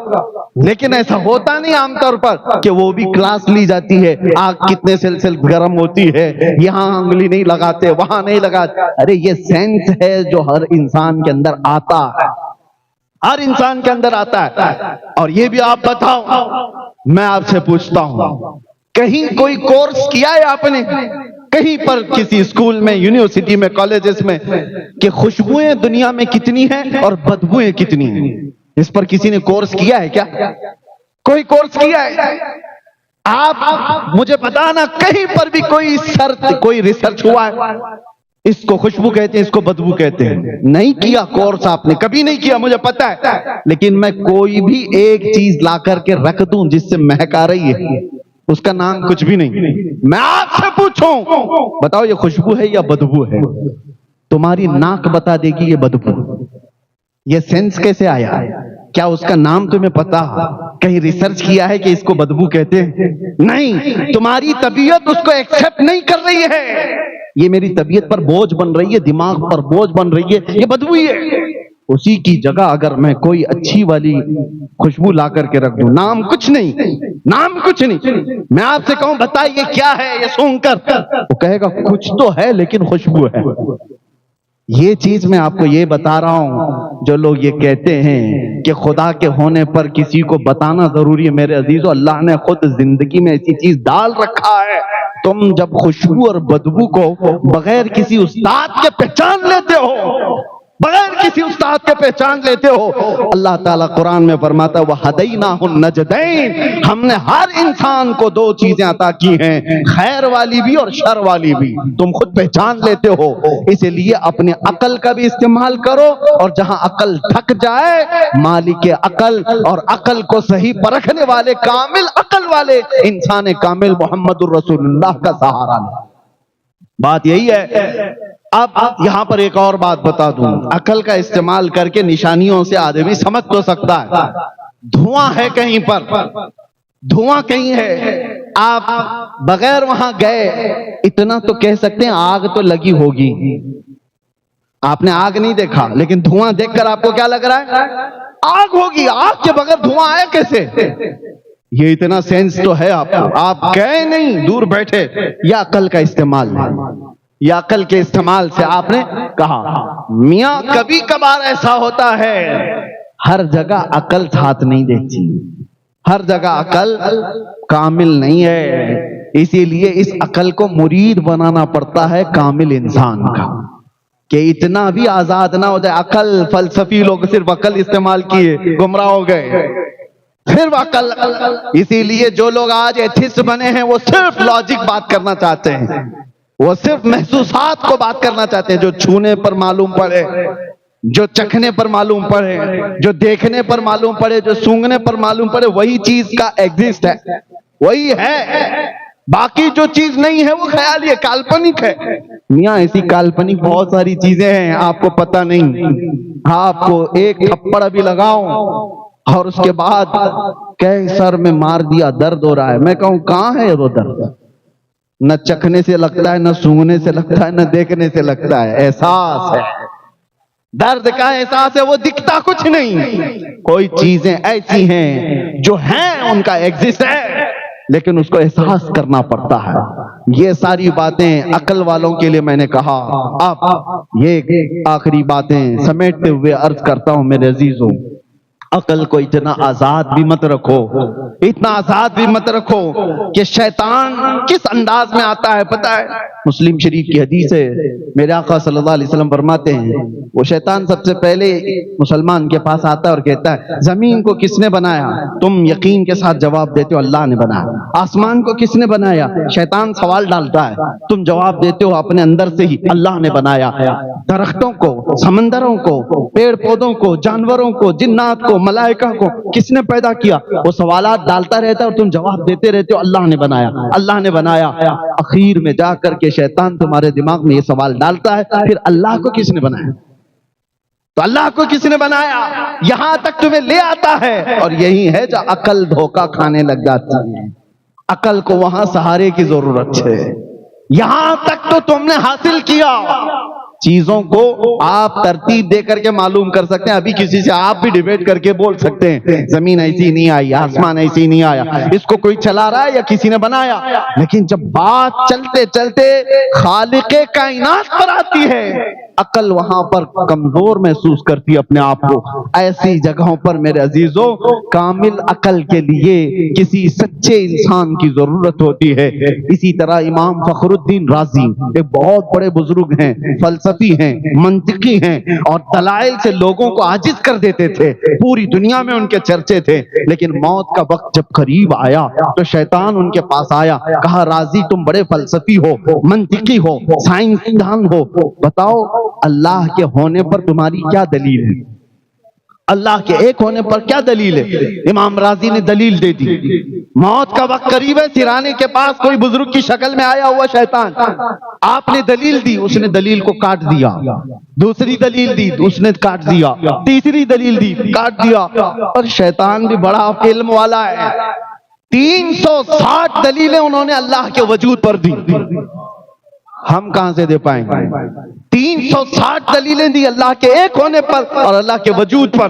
لیکن ایسا ہوتا نہیں عام طور پر کہ وہ بھی کلاس لی جاتی ہے، آگ کتنے سیلسیس گرم ہوتی ہے، یہاں انگلی نہیں لگاتے، وہاں نہیں لگاتے۔ ارے یہ سینس ہے جو ہر انسان کے اندر آتا ہے، ہر انسان کے اندر آتا ہے۔ اور یہ بھی آپ بتاؤ، میں آپ سے پوچھتا ہوں، کہیں کوئی کورس کیا ہے آپ نے کہیں پر، کسی اسکول میں، یونیورسٹی میں، کالجز میں، کہ خوشبوئیں دنیا میں کتنی ہیں اور بدبوئیں کتنی ہیں؟ اس پر کسی نے کورس کیا ہے کیا؟ کوئی کورس کیا ہے؟ آپ مجھے بتانا کہیں پر بھی کوئی ریسرچ ہوا ہے؟ اس کو خوشبو کہتے ہیں، اس کو بدبو کہتے ہیں۔ نہیں کیا کورس، آپ نے کبھی نہیں کیا، مجھے پتا ہے۔ لیکن میں کوئی بھی ایک چیز لا کر کے رکھ دوں جس سے مہک آ رہی ہے، اس کا نام کچھ بھی نہیں۔ میں آپ سے پوچھوں، بتاؤ یہ خوشبو ہے یا بدبو ہے؟ تمہاری ناک بتا دے گی یہ بدبو۔ یہ سینس کیسے آیا؟ کیا اس کا نام تمہیں پتا؟ کہیں ریسرچ کیا ہے کہ اس کو بدبو کہتے ہیں؟ نہیں، تمہاری طبیعت اس کو ایکسپٹ نہیں کر رہی ہے۔ یہ میری طبیعت پر بوجھ بن رہی ہے، دماغ پر بوجھ بن رہی ہے، یہ بدبو ہی ہے۔ اسی کی جگہ اگر میں کوئی اچھی والی خوشبو لا کر کے رکھ دوں، نام کچھ نہیں، نام کچھ نہیں، میں آپ سے کہوں بتائیے کیا ہے یہ سونگ کر، وہ کہے گا کچھ تو ہے لیکن خوشبو ہے۔ یہ چیز میں آپ کو یہ بتا رہا ہوں، جو لوگ یہ کہتے ہیں کہ خدا کے ہونے پر کسی کو بتانا ضروری ہے، میرے عزیزو اللہ نے خود زندگی میں ایسی چیز ڈال رکھا ہے۔ تم جب خوشبو اور بدبو کو بغیر کسی استاد کے پہچان لیتے ہو، بغیر کسی استاد کے پہچان لیتے ہو، اللہ تعالیٰ قرآن میں فرماتا ہے وَهَدَيْنَاهُ النَّجْدَيْنِ، ہم نے ہر انسان کو دو چیزیں عطا کی ہیں، خیر والی بھی اور شر والی بھی، تم خود پہچان لیتے ہو۔ اسی لیے اپنے عقل کا بھی استعمال کرو، اور جہاں عقل تھک جائے مالک عقل اور عقل کو صحیح پرکھنے والے، کامل عقل والے انسان کامل محمد الرسول اللہ کا سہارا لے۔ بات یہی ہے۔ اب یہاں پر ایک اور بات بتا دوں، عقل کا استعمال کر کے نشانیوں سے آدمی سمجھ تو سکتا ہے۔ دھواں ہے کہیں پر، دھواں کہیں ہے، آپ بغیر وہاں گئے اتنا تو کہہ سکتے ہیں آگ تو لگی ہوگی۔ آپ نے آگ نہیں دیکھا لیکن دھواں دیکھ کر آپ کو کیا لگ رہا ہے؟ آگ ہوگی۔ آگ کے بغیر دھواں آیا کیسے؟ یہ اتنا سینس تو ہے آپ کو، آپ گئے نہیں، دور بیٹھے، یا عقل کا استعمال ہے، یا عقل کے استعمال سے آپ نے کہا۔ میاں کبھی کبھار ایسا ہوتا ہے، ہر جگہ عقل ساتھ نہیں دیتی، ہر جگہ عقل کامل نہیں ہے، اسی لیے اس عقل کو مرید بنانا پڑتا ہے کامل انسان کا، کہ اتنا بھی آزاد نہ ہو جائے۔ عقل، فلسفی لوگ صرف عقل استعمال کیے، گمراہ ہو گئے، صرف عقل۔ اسی لیے جو لوگ آج ایتھسٹ بنے ہیں وہ صرف لاجک بات کرنا چاہتے ہیں، وہ صرف محسوسات کو بات کرنا چاہتے ہیں، جو چھونے پر معلوم پڑے، جو چکھنے پر معلوم پڑے، جو دیکھنے پر معلوم پڑے، جو سونگنے پر معلوم پڑے، وہی چیز کا ایگزسٹ ہے، وہی ہے۔ باقی جو چیز نہیں ہے وہ خیالی ہے، کالپنک ہے۔ میاں ایسی کالپنک بہت ساری چیزیں ہیں آپ کو پتہ نہیں۔ آپ کو ایک تھپڑ بھی لگاؤں اور اس کے بعد کہ سر میں مار دیا، درد ہو رہا ہے، میں کہوں کہاں ہے وہ درد؟ نہ چکھنے سے لگتا ہے، نہ سونگنے سے لگتا ہے، نہ دیکھنے سے لگتا ہے، احساس ہے۔ درد کا احساس ہے، وہ دکھتا کچھ نہیں۔ کوئی چیزیں ایسی ہیں جو ہیں، ان کا ایگزسٹ ہے، لیکن اس کو احساس کرنا پڑتا ہے۔ یہ ساری باتیں عقل والوں کے لیے میں نے کہا۔ اب یہ آخری باتیں سمیٹتے ہوئے عرض کرتا ہوں میرے عزیزوں، عقل کو اتنا آزاد بھی مت رکھو، اتنا آزاد بھی مت رکھو کہ شیطان کس انداز میں آتا ہے پتہ ہے؟ مسلم شریف کی حدیث ہے، میرے آقا صلی اللہ علیہ وسلم فرماتے ہیں وہ شیطان سب سے پہلے مسلمان کے پاس آتا ہے اور کہتا ہے زمین کو کس نے بنایا؟ تم یقین کے ساتھ جواب دیتے ہو اللہ نے بنایا۔ آسمان کو کس نے بنایا؟ شیطان سوال ڈالتا ہے، تم جواب دیتے ہو اپنے اندر سے ہی اللہ نے بنایا۔ درختوں کو، سمندروں کو، پیڑ پودوں کو، جانوروں کو، جنات کو، ملائکہ کو کس نے پیدا کیا؟ وہ سوالات ڈالتا رہتا ہے اور تم جواب دیتے رہتے ہو اللہ نے بنایا، اللہ نے بنایا۔ اخیر میں جا کر کے شیطان تمہارے دماغ میں یہ سوال ڈالتا ہے پھر اللہ کو کس نے بنایا؟ تو اللہ کو کس نے بنایا؟ یہاں تک تمہیں لے آتا ہے، اور یہی ہے جو عقل دھوکہ کھانے لگ جاتی ہے۔ عقل کو وہاں سہارے کی ضرورت ہے۔ یہاں تک تو تم نے حاصل کیا، چیزوں کو آپ ترتیب دے کر کے معلوم کر سکتے ہیں۔ ابھی کسی سے آپ بھی ڈیبیٹ کر کے بول سکتے ہیں زمین ایسی نہیں آئی، آسمان ایسی نہیں آیا، اس کو کوئی چلا رہا ہے یا کسی نے بنایا، لیکن جب بات چلتے چلتے خالق کائنات پر آتی ہے، عقل وہاں پر کمزور محسوس کرتی ہے اپنے آپ کو۔ ایسی جگہوں پر میرے عزیزوں کامل عقل کے لیے کسی سچے انسان کی ضرورت ہوتی ہے۔ اسی طرح امام فخر الدین رازی ایک بہت بڑے بزرگ ہیں، فلسفی ہیں، منطقی ہیں، اور دلائل سے لوگوں کو عاجز کر دیتے تھے، پوری دنیا میں ان کے چرچے تھے۔ لیکن موت کا وقت جب قریب آیا تو شیطان ان کے پاس آیا، کہا رازی تم بڑے فلسفی ہو، منطقی ہو، سائنسدان ہو، بتاؤ اللہ کے ہونے پر تمہاری کیا دلیل ہے؟ اللہ کے ایک ہونے پر کیا دلیل ہے؟ امام رازی نے دلیل دے دی۔ موت کا وقت قریب ہے، سرانے کے پاس کوئی بزرگ کی شکل میں آیا ہوا شیطان، آپ نے دلیل دی، اس نے دلیل کو کاٹ دیا، دوسری دلیل دی اس نے کاٹ دیا، تیسری دلیل دی کاٹ دیا، اور شیطان بھی بڑا علم والا ہے، 360 دلیلیں انہوں نے اللہ کے وجود پر دی، ہم کہاں سے دے پائیں گے؟ 360 دلیلیں دی اللہ کے ایک ہونے پر اور اللہ کے وجود پر۔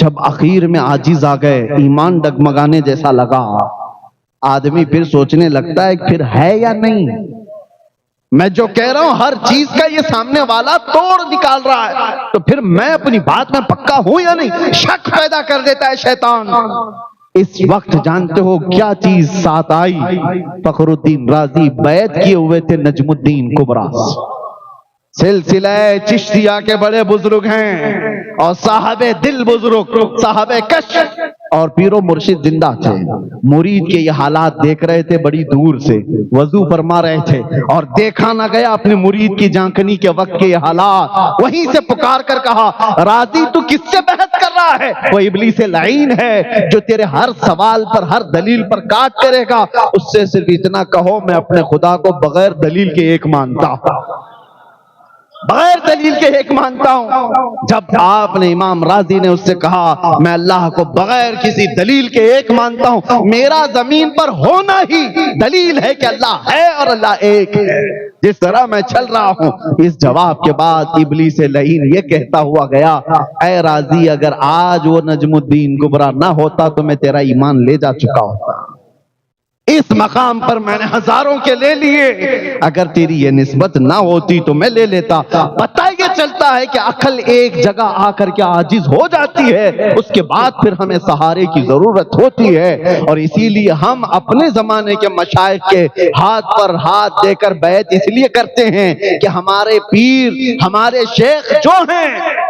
جب اخیر میں عاجز آ گئے، ایمان ڈگمگانے جیسا لگا، آدمی پھر سوچنے لگتا ہے پھر ہے یا نہیں؟ میں جو کہہ رہا ہوں ہر چیز کا یہ سامنے والا توڑ نکال رہا ہے، تو پھر میں اپنی بات میں پکا ہوں یا نہیں؟ شک پیدا کر دیتا ہے شیطان۔ اس وقت جانتے ہو کیا چیز ساتھ آئی؟ فخر الدین رازی بیعت کیے ہوئے تھے نجم الدین کبریٰ، سلسلہ چشتیہ کے بڑے بزرگ ہیں، اور صاحب دل بزرگ، صاحب کشف اور پیر و مرشد زندہ تھے۔ مرید کے یہ حالات دیکھ رہے تھے بڑی دور سے، وضو فرما رہے تھے، اور دیکھا نہ گیا اپنے مرید کی جانکنی کے وقت کے یہ حالات۔ وہیں سے پکار کر کہا رازی تو کس سے بحث کر رہا ہے؟ وہ ابلیس لعین ہے جو تیرے ہر سوال پر، ہر دلیل پر کاٹ کرے گا۔ اس سے صرف اتنا کہو میں اپنے خدا کو بغیر دلیل کے ایک مانتا ہوں، بغیر دلیل کے ایک مانتا ہوں۔ جب آپ نے امام رازی نے اس سے کہا میں اللہ کو بغیر کسی دلیل کے ایک مانتا ہوں، میرا زمین پر ہونا ہی دلیل ہے کہ اللہ ہے اور اللہ ایک ہے، جس طرح میں چل رہا ہوں۔ اس جواب کے بعد ابلیس لعین یہ کہتا ہوا گیا اے رازی اگر آج وہ نجم الدین کبریٰ نہ ہوتا تو میں تیرا ایمان لے جا چکا ہوتا، اس مقام پر میں نے ہزاروں کے لے لیے، اگر تیری یہ نسبت نہ ہوتی تو میں لے لیتا۔ پتہ یہ چلتا ہے کہ عقل ایک جگہ آ کر کے عاجز ہو جاتی ہے، اس کے بعد پھر ہمیں سہارے کی ضرورت ہوتی ہے، اور اسی لیے ہم اپنے زمانے کے مشائخ کے ہاتھ پر ہاتھ دے کر بیعت اس لیے کرتے ہیں کہ ہمارے پیر، ہمارے شیخ جو ہیں،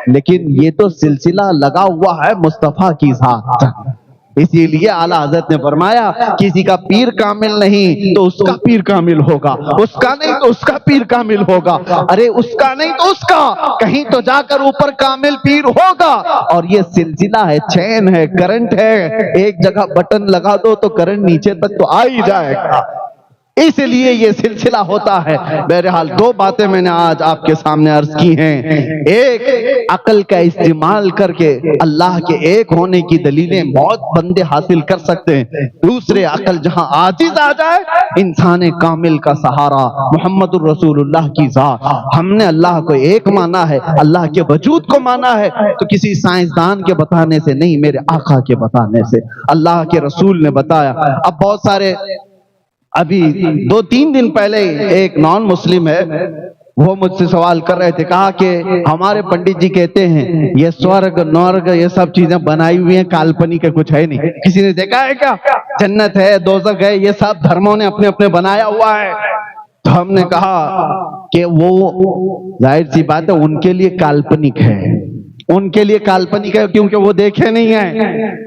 لیکن یہ تو سلسلہ لگا ہوا ہے مصطفیٰ کی ذات۔ اسی لیے اعلیٰ حضرت نے فرمایا کسی کا پیر کامل نہیں تو اس کا پیر کامل ہوگا، اس کا نہیں تو اس کا پیر کامل ہوگا، ارے اس کا نہیں تو اس کا، کہیں تو جا کر اوپر کامل پیر ہوگا۔ اور یہ سلسلہ ہے، چین ہے، کرنٹ ہے، ایک جگہ بٹن لگا دو تو کرنٹ نیچے تک تو آ ہی جائے گا، اس لیے یہ سلسلہ ہوتا ہے۔ بہرحال دو باتیں میں نے آج آپ کے سامنے عرض کی ہیں، ایک عقل کا استعمال کر کے اللہ کے ایک ہونے کی دلیلیں بہت بندے حاصل کر سکتے ہیں، دوسرے عقل جہاں عاجز آ جائے، انسان کامل کا سہارا محمد الرسول اللہ کی ذات۔ ہم نے اللہ کو ایک مانا ہے، اللہ کے وجود کو مانا ہے، تو کسی سائنسدان کے بتانے سے نہیں، میرے آقا کے بتانے سے، اللہ کے رسول نے بتایا۔ اب بہت سارے ابھی 2-3 دن پہلے ایک نان مسلم ہے، وہ مجھ سے سوال کر رہے تھے، کہا کہ ہمارے پنڈت جی کہتے ہیں یہ سورگ نورگ یہ سب چیزیں بنائی ہوئی ہیں، کالپنک کچھ ہے نہیں، کسی نے دیکھا ہے کیا؟ جنت ہے، دوزخ ہے، یہ سب دھرموں نے اپنے اپنے بنایا ہوا ہے۔ تو ہم نے کہا کہ وہ ظاہر سی بات ہے ان کے لیے کالپنک ہے، ان کے لیے کالپنک ہے کیونکہ وہ دیکھے نہیں ہیں،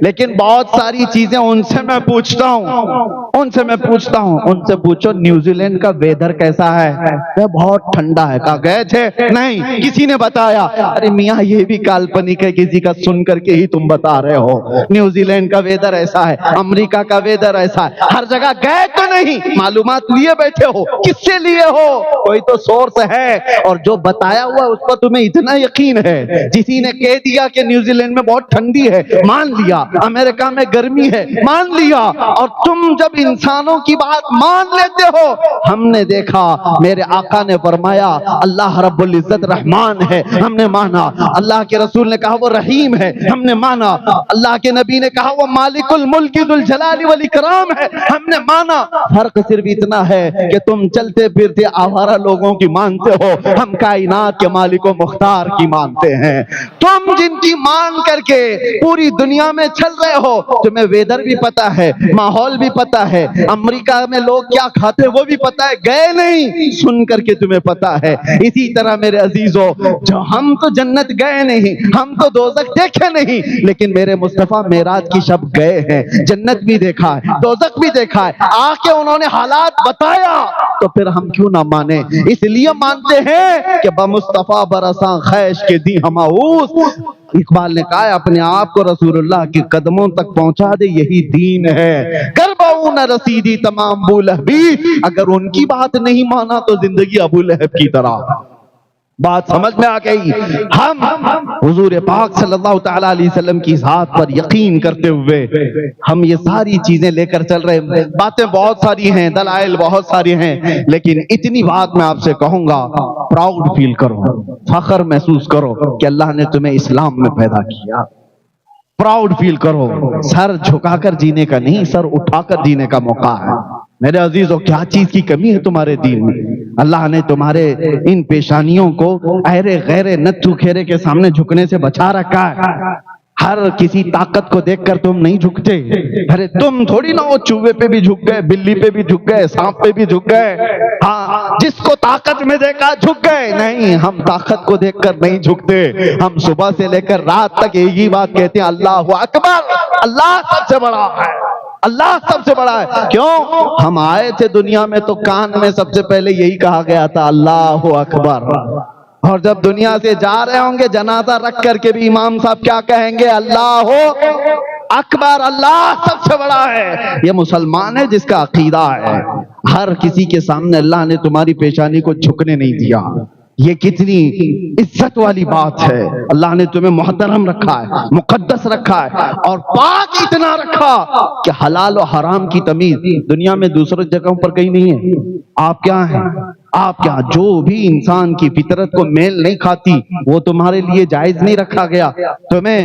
لیکن بہت ساری چیزیں ان سے میں پوچھتا ہوں، ان سے پوچھو نیوزی لینڈ کا ویدر کیسا ہے؟ وہ بہت ٹھنڈا ہے۔ کہا گئے تھے؟ نہیں، کسی نے بتایا۔ ارے میاں یہ بھی کالپنک ہے، کسی کا سن کر کے ہی تم بتا رہے ہو۔ نیوزی لینڈ کا ویدر ایسا ہے، امریکہ کا ویدر ایسا ہے، ہر جگہ گئے تو نہیں، معلومات لیے بیٹھے ہو، کس سے لیے ہو؟ کوئی تو سورس ہے، اور جو بتایا ہوا اس پر تمہیں اتنا یقین ہے۔ کسی نے کہہ دیا کہ نیوزی لینڈ میں بہت ٹھنڈی ہے، مان لیا، امریکہ میں گرمی ہے، مان لیا، اور تم جب انسانوں کی بات مان لیتے ہو۔ ہم نے دیکھا، میرے آقا نے فرمایا اللہ رب العزت رحمان ہے، ہم نے مانا۔ اللہ کے رسول نے کہا وہ رحیم ہے، ہم نے مانا۔ اللہ کے نبی نے کہا وہ مالک الملک ذو الجلال والاکرام ہے، ہم نے مانا۔ فرق صرف اتنا ہے کہ تم چلتے پھرتے آوارہ لوگوں کی مانتے ہو، ہم کائنات کے مالک و مختار کی مانتے ہیں۔ تم جن کی مان کر کے پوری دنیا میں چل رہے ہو، تمہیں ویدر بھی پتا ہے، ماحول بھی پتا ہے، امریکہ میں لوگ کیا کھاتے ہیں وہ بھی پتا ہے، گئے نہیں، سن کر کے تمہیں پتا ہے۔ اسی طرح میرے عزیزو، جو ہم تو جنت گئے نہیں، ہم تو دوزخ دیکھے نہیں، لیکن میرے مصطفیٰ معراج کی شب گئے ہیں، جنت بھی دیکھا ہے، دوزخ بھی دیکھا ہے، آ کے انہوں نے حالات بتایا، تو پھر ہم کیوں نہ مانے؟ اس لیے مانتے ہیں کہ بمصطفیٰ برساں خیش کے دی ہماؤس۔ اقبال نے کہا ہے اپنے آپ کو رسول اللہ کے قدموں تک پہنچا دے، یہی دین ہے۔ کربوں نہ رسیدی تمام ابو لہبی، اگر ان کی بات نہیں مانا تو زندگی ابو لہب کی طرح۔ بات سمجھ میں آ گئی؟ ہم حضور پاک صلی اللہ تعالی علیہ وسلم کی ذات پر یقین کرتے ہوئے ہم یہ ساری چیزیں لے کر چل رہے ہیں۔ باتیں بہت ساری ہیں، دلائل بہت ساری ہیں، لیکن اتنی بات میں آپ سے کہوں گا، پراؤڈ فیل کرو، فخر محسوس کرو کہ اللہ نے تمہیں اسلام میں پیدا کیا۔ پراؤڈ فیل کرو، سر جھکا کر جینے کا نہیں، سر اٹھا کر جینے کا موقع ہے۔ میرے عزیزو، کیا چیز کی کمی ہے تمہارے دین میں؟ اللہ نے تمہارے ان پیشانیوں کو ایرے غیرے نتھو کھیرے کے سامنے جھکنے سے بچا رکھا ہے۔ ہر کسی طاقت کو دیکھ کر تم نہیں جھکتے۔ ارے تم تھوڑی نہ وہ چوہے پہ بھی جھک گئے، بلی پہ بھی جھک گئے، سانپ پہ بھی جھک گئے، ہاں جس کو طاقت میں دیکھا جھک گئے۔ نہیں، ہم طاقت کو دیکھ کر نہیں جھکتے، ہم صبح سے لے کر رات تک ایک ہی بات کہتے ہیں، اللہ اکبر، اللہ سب سے بڑا ہے، اللہ سب سے بڑا ہے۔ کیوں؟ ہم آئے تھے دنیا میں تو کان میں سب سے پہلے یہی کہا گیا تھا، اللہ اکبر، اور جب دنیا سے جا رہے ہوں گے جنازہ رکھ کر کے بھی امام صاحب کیا کہیں گے؟ اللہ اکبر، اللہ سب سے بڑا ہے۔ یہ مسلمان ہے جس کا عقیدہ ہے۔ ہر کسی کے سامنے اللہ نے تمہاری پیشانی کو جھکنے نہیں دیا۔ یہ کتنی عزت والی بات ہے۔ اللہ نے تمہیں محترم رکھا ہے، مقدس رکھا ہے، اور پاک اتنا رکھا کہ حلال و حرام کی تمیز دنیا میں دوسرے جگہوں پر کہیں نہیں ہے۔ آپ کیا ہیں؟ آپ کیا؟ جو بھی انسان کی فطرت کو میل نہیں کھاتی وہ تمہارے لیے جائز نہیں رکھا گیا۔ تمہیں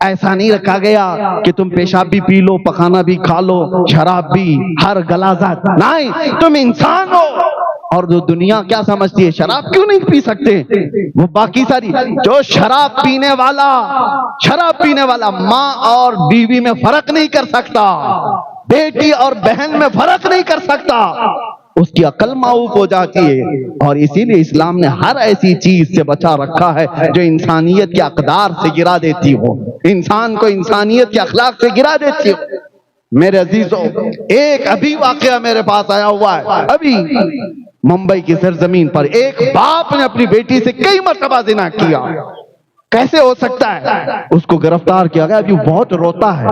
ایسا نہیں رکھا گیا کہ تم پیشاب بھی پی لو، پخانا بھی کھا لو، شراب بھی، ہر غلاظت نہیں، تم انسان ہو۔ اور جو دنیا کیا سمجھتی ہے، شراب کیوں نہیں پی سکتے؟ وہ باقی ساری، جو شراب پینے والا ماں اور بیوی میں فرق نہیں کر سکتا، بیٹی اور بہن میں فرق نہیں کر سکتا، اس کی عقل معوف ہو جاتی ہے۔ اور اسی لیے اسلام نے ہر ایسی چیز سے بچا رکھا ہے جو انسانیت کے اقدار سے گرا دیتی ہو، انسان کو انسانیت کے اخلاق سے گرا دیتی ہو۔ میرے عزیزوں، ایک ابھی واقعہ میرے پاس آیا ہوا ہے، ابھی ممبئی کی سرزمین پر ایک باپ نے اپنی بیٹی سے کئی مرتبہ زنا کیا۔ کیسے ہو سکتا ہے؟ اس کو گرفتار کیا گیا، ابھی بہت روتا ہے،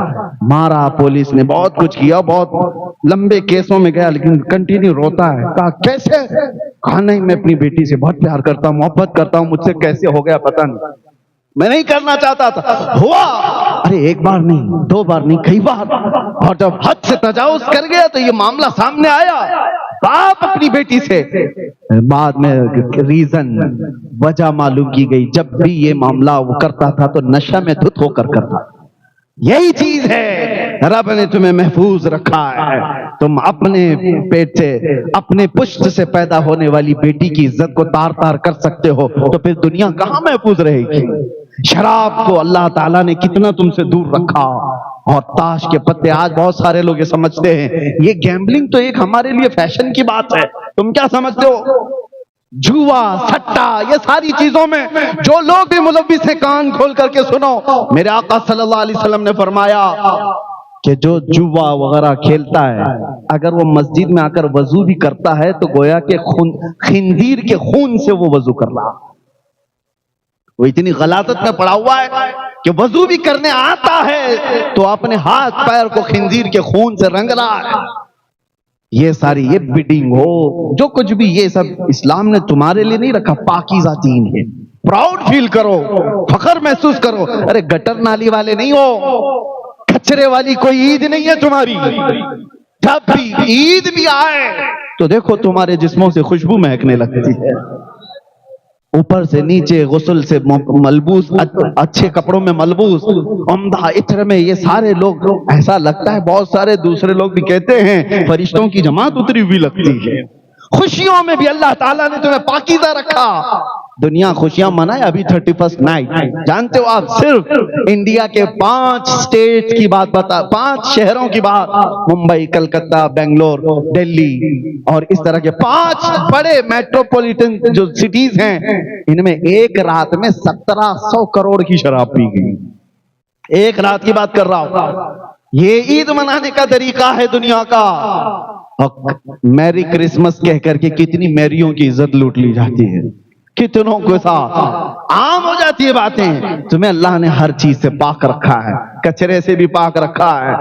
مارا پولیس نے، بہت کچھ کیا، بہت لمبے کیسوں میں گیا، لیکن کنٹینیو روتا ہے۔ کہا کیسے؟ کہا نہیں، میں اپنی بیٹی سے بہت پیار کرتا ہوں، محبت کرتا ہوں، مجھ سے کیسے ہو گیا پتہ نہیں، میں نہیں کرنا چاہتا تھا، ہوا۔ ارے ایک بار نہیں، دو بار نہیں، کئی بار۔ اور جب حد سے تجاوز کر گیا تو یہ معاملہ سامنے آیا۔ باپ اپنی بیٹی سے، بعد میں ریزن، وجہ معلوم کی گئی، جب بھی یہ معاملہ وہ کرتا تھا تو نشہ میں دھت ہو کر کرتا۔ یہی چیز ہے، رب نے تمہیں محفوظ رکھا ہے۔ تم اپنے پیٹ سے، اپنے پشت سے پیدا ہونے والی بیٹی کی عزت کو تار تار کر سکتے ہو تو پھر دنیا کہاں محفوظ رہے گی؟ شراب کو اللہ تعالیٰ نے کتنا تم سے دور رکھا، اور تاش کے پتے، آج بہت سارے لوگ یہ سمجھتے ہیں یہ گیمبلنگ تو ایک ہمارے لیے فیشن کی بات ہے، تم کیا سمجھتے ہو؟ جوا سٹا، یہ ساری چیزوں میں جو لوگ بھی ملوث ہیں کان کھول کر کے سنو، میرے آقا صلی اللہ علیہ وسلم نے فرمایا کہ جو جوا وغیرہ کھیلتا ہے اگر وہ مسجد میں آ کر وضو بھی کرتا ہے تو گویا کہ خنزیر کے خون سے وہ وضو کر رہا، وہ اتنی غلاظت میں پڑا ہوا ہے کہ وضو بھی کرنے آتا ہے تو اپنے ہاتھ پیر کو خنزیر کے خون سے رنگ رہا ہے۔ یہ ساری یہ بیڈنگ ہو جو کچھ بھی، یہ سب اسلام نے تمہارے لیے نہیں رکھا، پاکیزہ دین ہے، پراؤڈ فیل کرو، فخر محسوس کرو۔ ارے گٹر نالی والے نہیں ہو، کچرے والی کوئی عید نہیں ہے تمہاری۔ جب بھی عید بھی آئے تو دیکھو تمہارے جسموں سے خوشبو مہکنے لگتی ہے، اوپر سے نیچے غسل سے ملبوس، اچھے کپڑوں میں ملبوس، عمدہ عطر میں، یہ سارے لوگ ایسا لگتا ہے، بہت سارے دوسرے لوگ بھی کہتے ہیں فرشتوں کی جماعت اتری ہوئی لگتی ہے۔ خوشیوں میں بھی اللہ تعالیٰ نے تمہیں پاکیزہ رکھا۔ دنیا خوشیاں منائے، ابھی 31 نائٹ، جانتے ہو آپ صرف انڈیا کے 5 اسٹیٹ کی بات 5 شہروں کی بات، ممبئی، کلکتہ، بنگلور، دلی اور اس طرح کے 5 بڑے میٹروپولیٹن جو سٹیز ہیں، ان میں ایک رات میں 1700 کروڑ کی شراب پی گئی۔ ایک رات کی بات کر رہا ہوں۔ یہ عید منانے کا طریقہ ہے دنیا کا۔ میری کرسمس کہہ کر کے کتنی میریوں کی عزت لوٹ لی جاتی ہے، کتنوں کے ساتھ عام ہو جاتی ہے باتیں۔ تمہیں اللہ نے ہر چیز سے پاک رکھا ہے، کچرے سے بھی پاک رکھا ہے،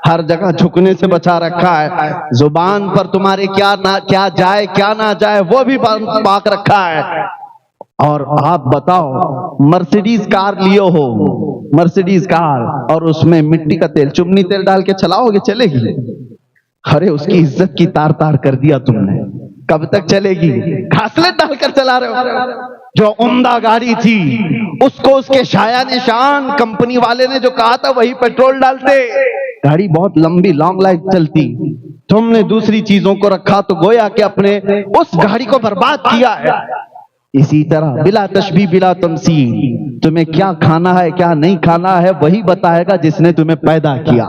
ہر جگہ جھکنے سے بچا رکھا ہے، زبان پر تمہارے کیا جائے کیا نہ جائے وہ بھی پاک رکھا ہے۔ اور آپ بتاؤ، مرسیڈیز کار لیو ہو، مرسیڈیز کار، اور اس میں مٹی کا تیل، چمنی تیل ڈال کے چلاؤ گے، چلے گی؟ ارے اس کی عزت کی تار تار کر دیا تم نے، کب تک چلے گی؟ گھاسلٹ ڈال کر چلا رہے ہو۔ جو عمدہ گاڑی تھی اس کو اس کے شایان شان کمپنی والے نے جو کہا تھا وہی پیٹرول ڈالتے، گاڑی بہت لمبی لانگ لائف چلتی۔ تم نے دوسری چیزوں کو رکھا تو گویا کہ اپنے اس گاڑی کو برباد کیا ہے۔ اسی طرح بلا تشبیہ بلا تمثیل، تمہیں کیا کھانا ہے کیا نہیں کھانا ہے وہی بتائے گا جس نے تمہیں پیدا کیا۔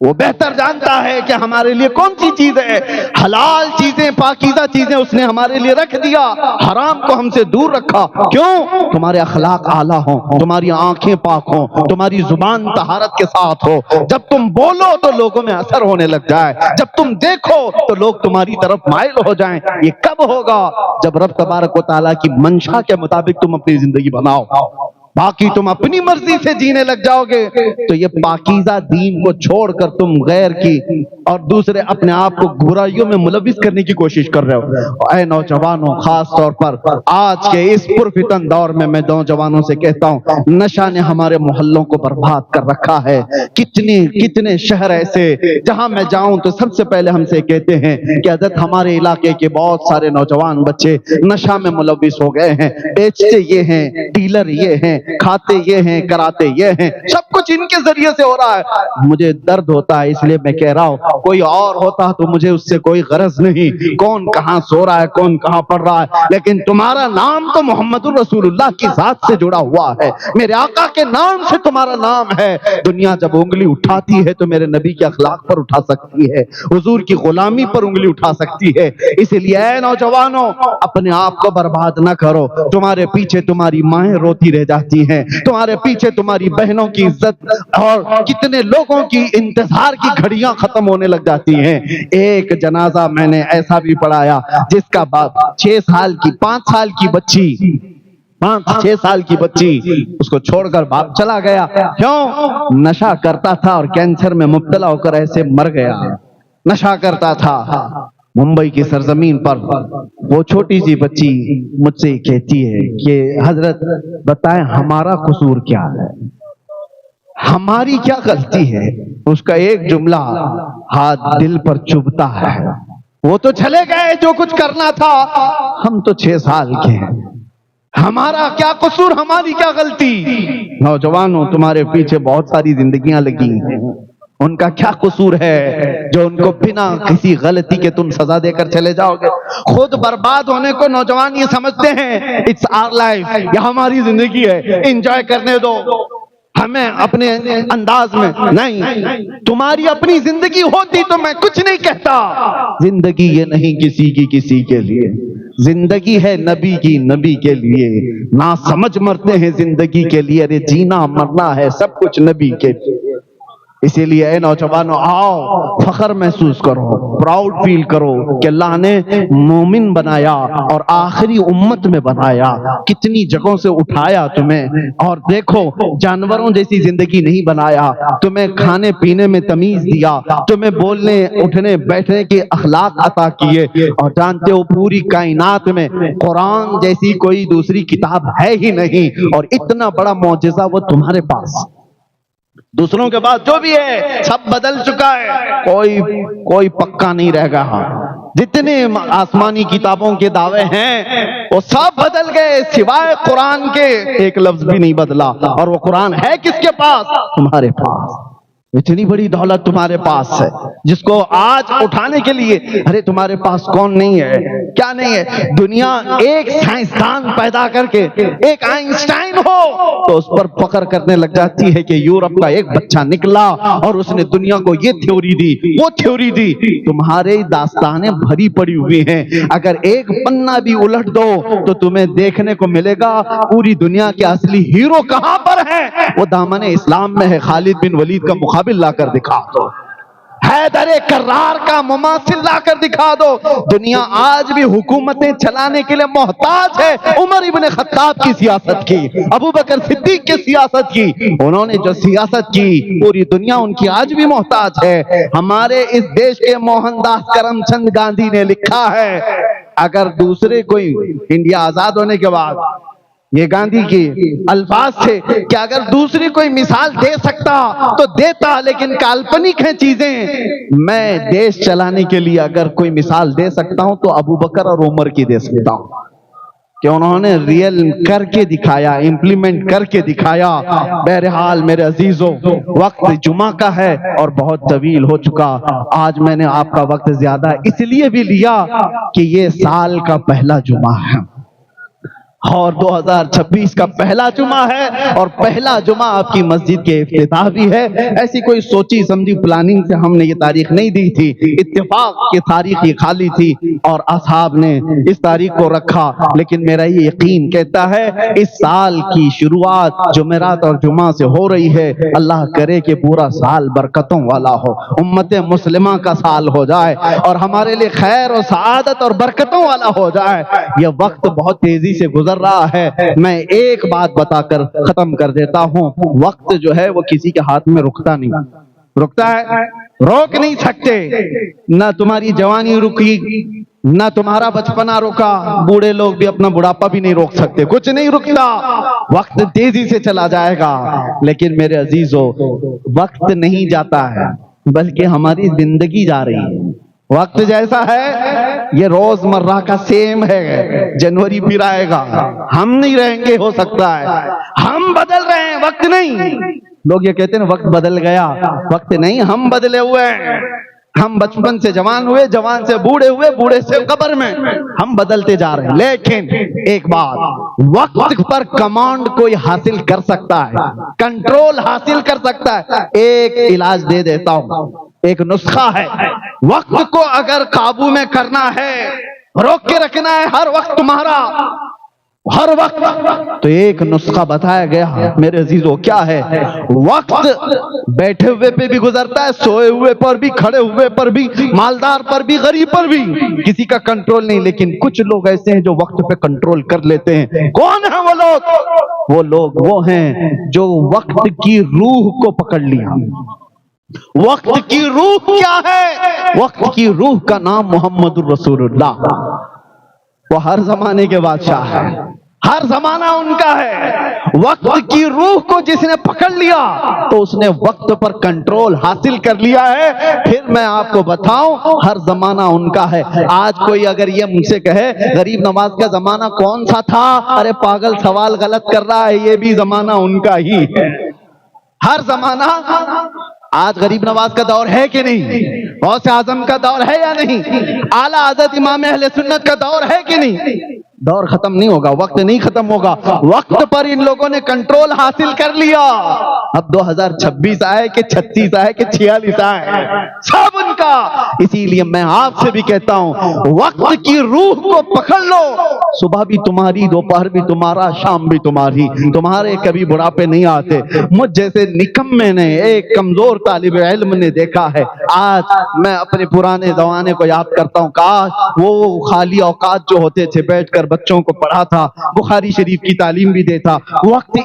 وہ بہتر جانتا ہے کہ ہمارے لیے کون سی چیز ہے، حلال چیزیں، پاکیزہ چیزیں اس نے ہمارے لیے رکھ دیا، حرام کو ہم سے دور رکھا۔ کیوں؟ تمہارے اخلاق اعلیٰ ہوں، تمہاری آنکھیں پاک ہوں، تمہاری زبان طہارت کے ساتھ ہو، جب تم بولو تو لوگوں میں اثر ہونے لگ جائے، جب تم دیکھو تو لوگ تمہاری طرف مائل ہو جائیں۔ یہ کب ہوگا؟ جب رب تبارک و تعالیٰ کی منشا کے مطابق تم اپنی زندگی بناؤ۔ باقی تم اپنی مرضی سے جینے لگ جاؤ گے تو یہ پاکیزہ دین کو چھوڑ کر تم غیر کی اور دوسرے اپنے آپ کو برائیوں میں ملوث کرنے کی کوشش کر رہے ہو۔ اے نوجوانوں، خاص طور پر آج کے اس پرفتن دور میں میں نوجوانوں سے کہتا ہوں، نشہ نے ہمارے محلوں کو برباد کر رکھا ہے۔ کتنے شہر ایسے جہاں میں جاؤں تو سب سے پہلے ہم سے کہتے ہیں کہ حضرت ہمارے علاقے کے بہت سارے نوجوان بچے نشہ میں ملوث ہو گئے ہیں، بیچتے یہ ہیں، ڈیلر یہ ہیں، کھاتے یہ ہیں، کراتے یہ ہیں، سب کچھ ان کے ذریعے سے ہو رہا ہے۔ مجھے درد ہوتا ہے، اس لیے میں کہہ رہا ہوں کوئی اور ہوتا تو مجھے اس سے کوئی غرض نہیں، کون کہاں سو رہا ہے، کون کہاں پڑھ رہا ہے، لیکن تمہارا نام تو محمد الرسول اللہ کی ذات سے جڑا ہوا ہے، میرے آقا کے نام سے تمہارا نام ہے۔ دنیا جب انگلی اٹھاتی ہے تو میرے نبی کے اخلاق پر اٹھا سکتی ہے، حضور کی غلامی پر انگلی اٹھا سکتی ہے۔ اس لیے اے نوجوانوں، اپنے آپ کو برباد نہ کرو۔ تمہارے پیچھے تمہاری مائیں روتی رہ جاتی ہیں، تمہارے پیچھے تمہاری بہنوں کی عزت اور کتنے لوگوں کی انتظار کی گھڑیاں ختم ہونے لگ جاتی ہیں۔ ایک جنازہ میں نے ایسا بھی پڑھایا جس کا باپ 5 سال کی بچی 5-6 سال کی بچی اس کو چھوڑ کر باپ چلا گیا۔ کیوں؟ نشہ کرتا تھا اور کینسر میں مبتلا ہو کر ایسے مر گیا۔ نشہ کرتا تھا۔ ممبئی کی سرزمین پر وہ چھوٹی سی بچی مجھ سے کہتی ہے کہ حضرت بتائیں ہمارا قصور کیا ہے، ہماری کیا غلطی ہے؟ اس کا ایک جملہ ہاتھ دل پر چبھتا ہے، وہ تو چلے گئے جو کچھ کرنا تھا، ہم تو 6 سال کے ہیں، ہمارا کیا قصور، ہماری کیا غلطی؟ نوجوانوں، تمہارے پیچھے بہت ساری زندگیاں لگی ہیں، ان کا کیا قصور ہے جو ان کو بنا کسی غلطی کے تم سزا دے کر چلے جاؤ گے؟ خود برباد ہونے کو نوجوان یہ سمجھتے ہیں اٹس آور لائف، یہ ہماری زندگی ہے، انجوائے کرنے دو ہمیں اپنے انداز میں۔ نہیں، تمہاری اپنی زندگی ہوتی تو میں کچھ نہیں کہتا۔ زندگی یہ نہیں کسی کی کسی کے لیے، زندگی ہے نبی کی، نبی کے لیے نا سمجھ مرتے ہیں زندگی کے لیے، ارے جینا مرنا ہے سب کچھ نبی کے لیے۔ اسی لیے اے نوجوانوں، آؤ فخر محسوس کرو، پراؤڈ فیل کرو کہ اللہ نے مومن بنایا اور آخری امت میں بنایا، کتنی جگہوں سے اٹھایا تمہیں، اور دیکھو جانوروں جیسی زندگی نہیں بنایا، تمہیں کھانے پینے میں تمیز دیا، تمہیں بولنے اٹھنے بیٹھنے کے اخلاق عطا کیے، اور جانتے ہو پوری کائنات میں قرآن جیسی کوئی دوسری کتاب ہے ہی نہیں، اور اتنا بڑا معجزہ وہ تمہارے پاس۔ دوسروں کے بعد جو بھی ہے سب بدل چکا ہے، کوئی پکا نہیں رہ گیا، جتنے آسمانی کتابوں کے دعوے ہیں وہ سب بدل گئے، سوائے قرآن کے ایک لفظ بھی نہیں بدلا، اور وہ قرآن ہے کس کے پاس؟ تمہارے پاس۔ اتنی بڑی دولت تمہارے پاس ہے جس کو آج اٹھانے کے لیے، ارے تمہارے پاس کون نہیں ہے، کیا نہیں ہے؟ دنیا ایک سائنسدان پیدا کر کے، ایک آئنسٹائن ہو تو اس پر فخر کرنے لگ جاتی ہے کہ یورپ کا ایک بچہ نکلا اور اس نے دنیا کو یہ تھیوری دی، وہ تھیوری دی۔ تمہارے داستانیں بھری پڑی ہوئی ہیں، اگر ایک پنا بھی الٹ دو تو تمہیں دیکھنے کو ملے گا پوری دنیا کے اصلی ہیرو کہاں پر ہیں، وہ دامن اسلام میں ہے۔ خالد بن ولید کا مقابل لا کر دکھا دو، حیدر کرار کا مماثل لا کر دکھا دو۔ دنیا آج بھی حکومتیں چلانے کے لیے محتاج ہے عمر ابن خطاب کی سیاست کی، ابو بکر صدیق کی سیاست کی۔ انہوں نے جو سیاست کی پوری دنیا ان کی آج بھی محتاج ہے۔ ہمارے اس دیش کے موہن داس کرم چند گاندھی نے لکھا ہے، اگر دوسرے کوئی، انڈیا آزاد ہونے کے بعد یہ گاندھی کے الفاظ تھے کہ اگر دوسری کوئی مثال دے سکتا تو دیتا، لیکن کالپنک ہیں چیزیں، میں دیش چلانے کے لیے اگر کوئی مثال دے سکتا ہوں تو ابو بکر اور عمر کی دے سکتا ہوں، کہ انہوں نے ریئل کر کے دکھایا، امپلیمنٹ کر کے دکھایا۔ بہرحال میرے عزیزوں، وقت جمعہ کا ہے اور بہت طویل ہو چکا، آج میں نے آپ کا وقت زیادہ اس لیے بھی لیا کہ یہ سال کا پہلا جمعہ ہے اور 2026 کا پہلا جمعہ ہے، اور پہلا جمعہ آپ کی مسجد کے افتتاح بھی ہے۔ ایسی کوئی سوچی سمجھی پلاننگ سے ہم نے یہ تاریخ نہیں دی تھی، اتفاق کی تاریخ یہ خالی تھی اور اصحاب نے اس تاریخ کو رکھا، لیکن میرا یہ یقین کہتا ہے اس سال کی شروعات جمعرات اور جمعہ سے ہو رہی ہے۔ اللہ کرے کہ پورا سال برکتوں والا ہو، امت مسلمہ کا سال ہو جائے اور ہمارے لیے خیر و سعادت اور برکتوں والا ہو جائے۔ یہ وقت بہت تیزی سے گزر رہا ہے، میں ایک بات بتا کر ختم کر دیتا ہوں، وقت جو ہے وہ کسی کے ہاتھ میں رکتا نہیں، رکتا ہے؟ روک نہیں سکتے، نہ تمہاری جوانی رکی، نہ تمہارا بچپنا رکا، بوڑھے لوگ بھی اپنا بڑھاپا بھی نہیں روک سکتے، کچھ نہیں رکتا، وقت تیزی سے چلا جائے گا۔ لیکن میرے عزیزو، وقت نہیں جاتا ہے بلکہ ہماری زندگی جا رہی ہے۔ وقت جیسا ہے یہ روز مرہ کا سیم ہے، جنوری پھر آئے گا، ہم نہیں رہیں گے، ہو سکتا ہے ہم بدل رہے ہیں، وقت نہیں۔ لوگ یہ کہتے ہیں وقت بدل گیا، وقت نہیں، ہم بدلے ہوئے ہیں۔ ہم بچپن سے جوان ہوئے، جوان سے بوڑھے ہوئے، بوڑھے سے قبر میں، ہم بدلتے جا رہے ہیں۔ لیکن ایک بات، وقت پر کمانڈ کوئی حاصل کر سکتا ہے، کنٹرول حاصل کر سکتا ہے۔ ایک علاج دے دیتا ہوں، ایک نسخہ ہے، وقت کو اگر قابو میں کرنا ہے، روک کے رکھنا ہے ہر وقت تمہارا، ہر وقت، تو ایک نسخہ بتایا گیا میرے عزیزو، کیا ہے؟ وقت بیٹھے ہوئے پہ بھی گزرتا ہے، سوئے ہوئے پر بھی، کھڑے ہوئے پر بھی، مالدار پر بھی، غریب پر بھی، کسی کا کنٹرول نہیں۔ لیکن کچھ لوگ ایسے ہیں جو وقت پہ کنٹرول کر لیتے ہیں۔ کون ہیں وہ لوگ؟ وہ لوگ وہ ہیں جو وقت کی روح کو پکڑ لیا۔ وقت کی روح کیا ہے؟ وقت کی روح کا نام محمد الرسول اللہ، وہ ہر زمانے کے بادشاہ ہے، ہر زمانہ ان کا ہے۔ وقت کی روح کو جس نے پکڑ لیا تو اس نے وقت پر کنٹرول حاصل کر لیا ہے۔ پھر میں آپ کو بتاؤں، ہر زمانہ ان کا ہے۔ آج کوئی اگر یہ مجھ سے کہے غریب نواز کا زمانہ کون سا تھا، ارے پاگل، سوال غلط کر رہا ہے، یہ بھی زمانہ ان کا ہی ہے۔ ہر زمانہ، آج غریب نواز کا دور ہے کہ نہیں؟ غوث اعظم کا دور ہے یا نہیں؟ اعلیٰ حضرت امام اہل سنت کا دور ہے کہ نہیں؟ دور ختم نہیں ہوگا، وقت نہیں ختم ہوگا، وقت پر ان لوگوں نے کنٹرول حاصل کر لیا۔ اب 2026 آئے کہ 36 آئے کہ 46 آئے، سب ان کا. اسی لیے میں آپ سے بھی کہتا ہوں وقت کی روح کو پکڑ لو. صبح بھی تمہاری, دوپہر بھی تمہارا, شام بھی تمہاری. تمہارے کبھی بڑھاپے نہیں آتے. مجھ جیسے نکمے نے, ایک کمزور طالب علم نے دیکھا ہے, آج میں اپنے پرانے زمانے کو یاد کرتا ہوں. کاش وہ خالی اوقات جو ہوتے تھے بیٹھ کر بچوں کو پڑھاتا, بخاری شریف کی تعلیم بھی دیتا. وقت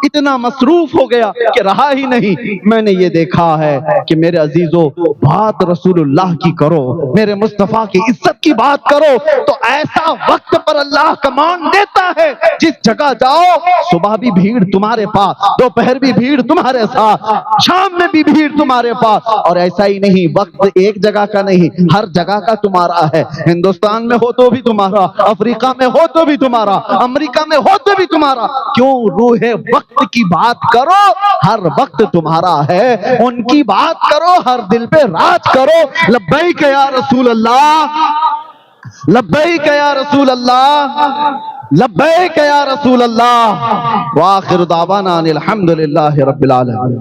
اتنا مصروف ہو گیا کہ رہا ہی نہیں. میں نے یہ دیکھا ہے کہ میرے عزیزو بات رسول اللہ کی کرو, میرے مصطفیٰ کی عزت کی بات کرو, تو ایسا وقت پر اللہ کمان دیتا ہے. جس جگہ جاؤ صبح بھی بھیڑ تمہارے پاس, دوپہر بھی بھیڑ تمہارے ساتھ, شام میں بھی بھیڑ تمہارے پاس. اور ایسا ہی نہیں, وقت ایک جگہ کا نہیں, ہر جگہ کا تمہارا ہے. ہندوستان میں ہو تو بھی تمہارا, افریقہ میں ہو تو بھی تمہارا, امریکہ میں ہو تو بھی تمہارا. کیوں؟ روح وقت کی بات کرو, ہر وقت تمہارا ہے. ان کی بات کرو, ہر دل پہ راج کرو. لبیک یا رسول اللہ, لبیک یا رسول اللہ, لبیک یا رسول اللہ. وآخر دعوانا ان الحمد للہ رب العالمین.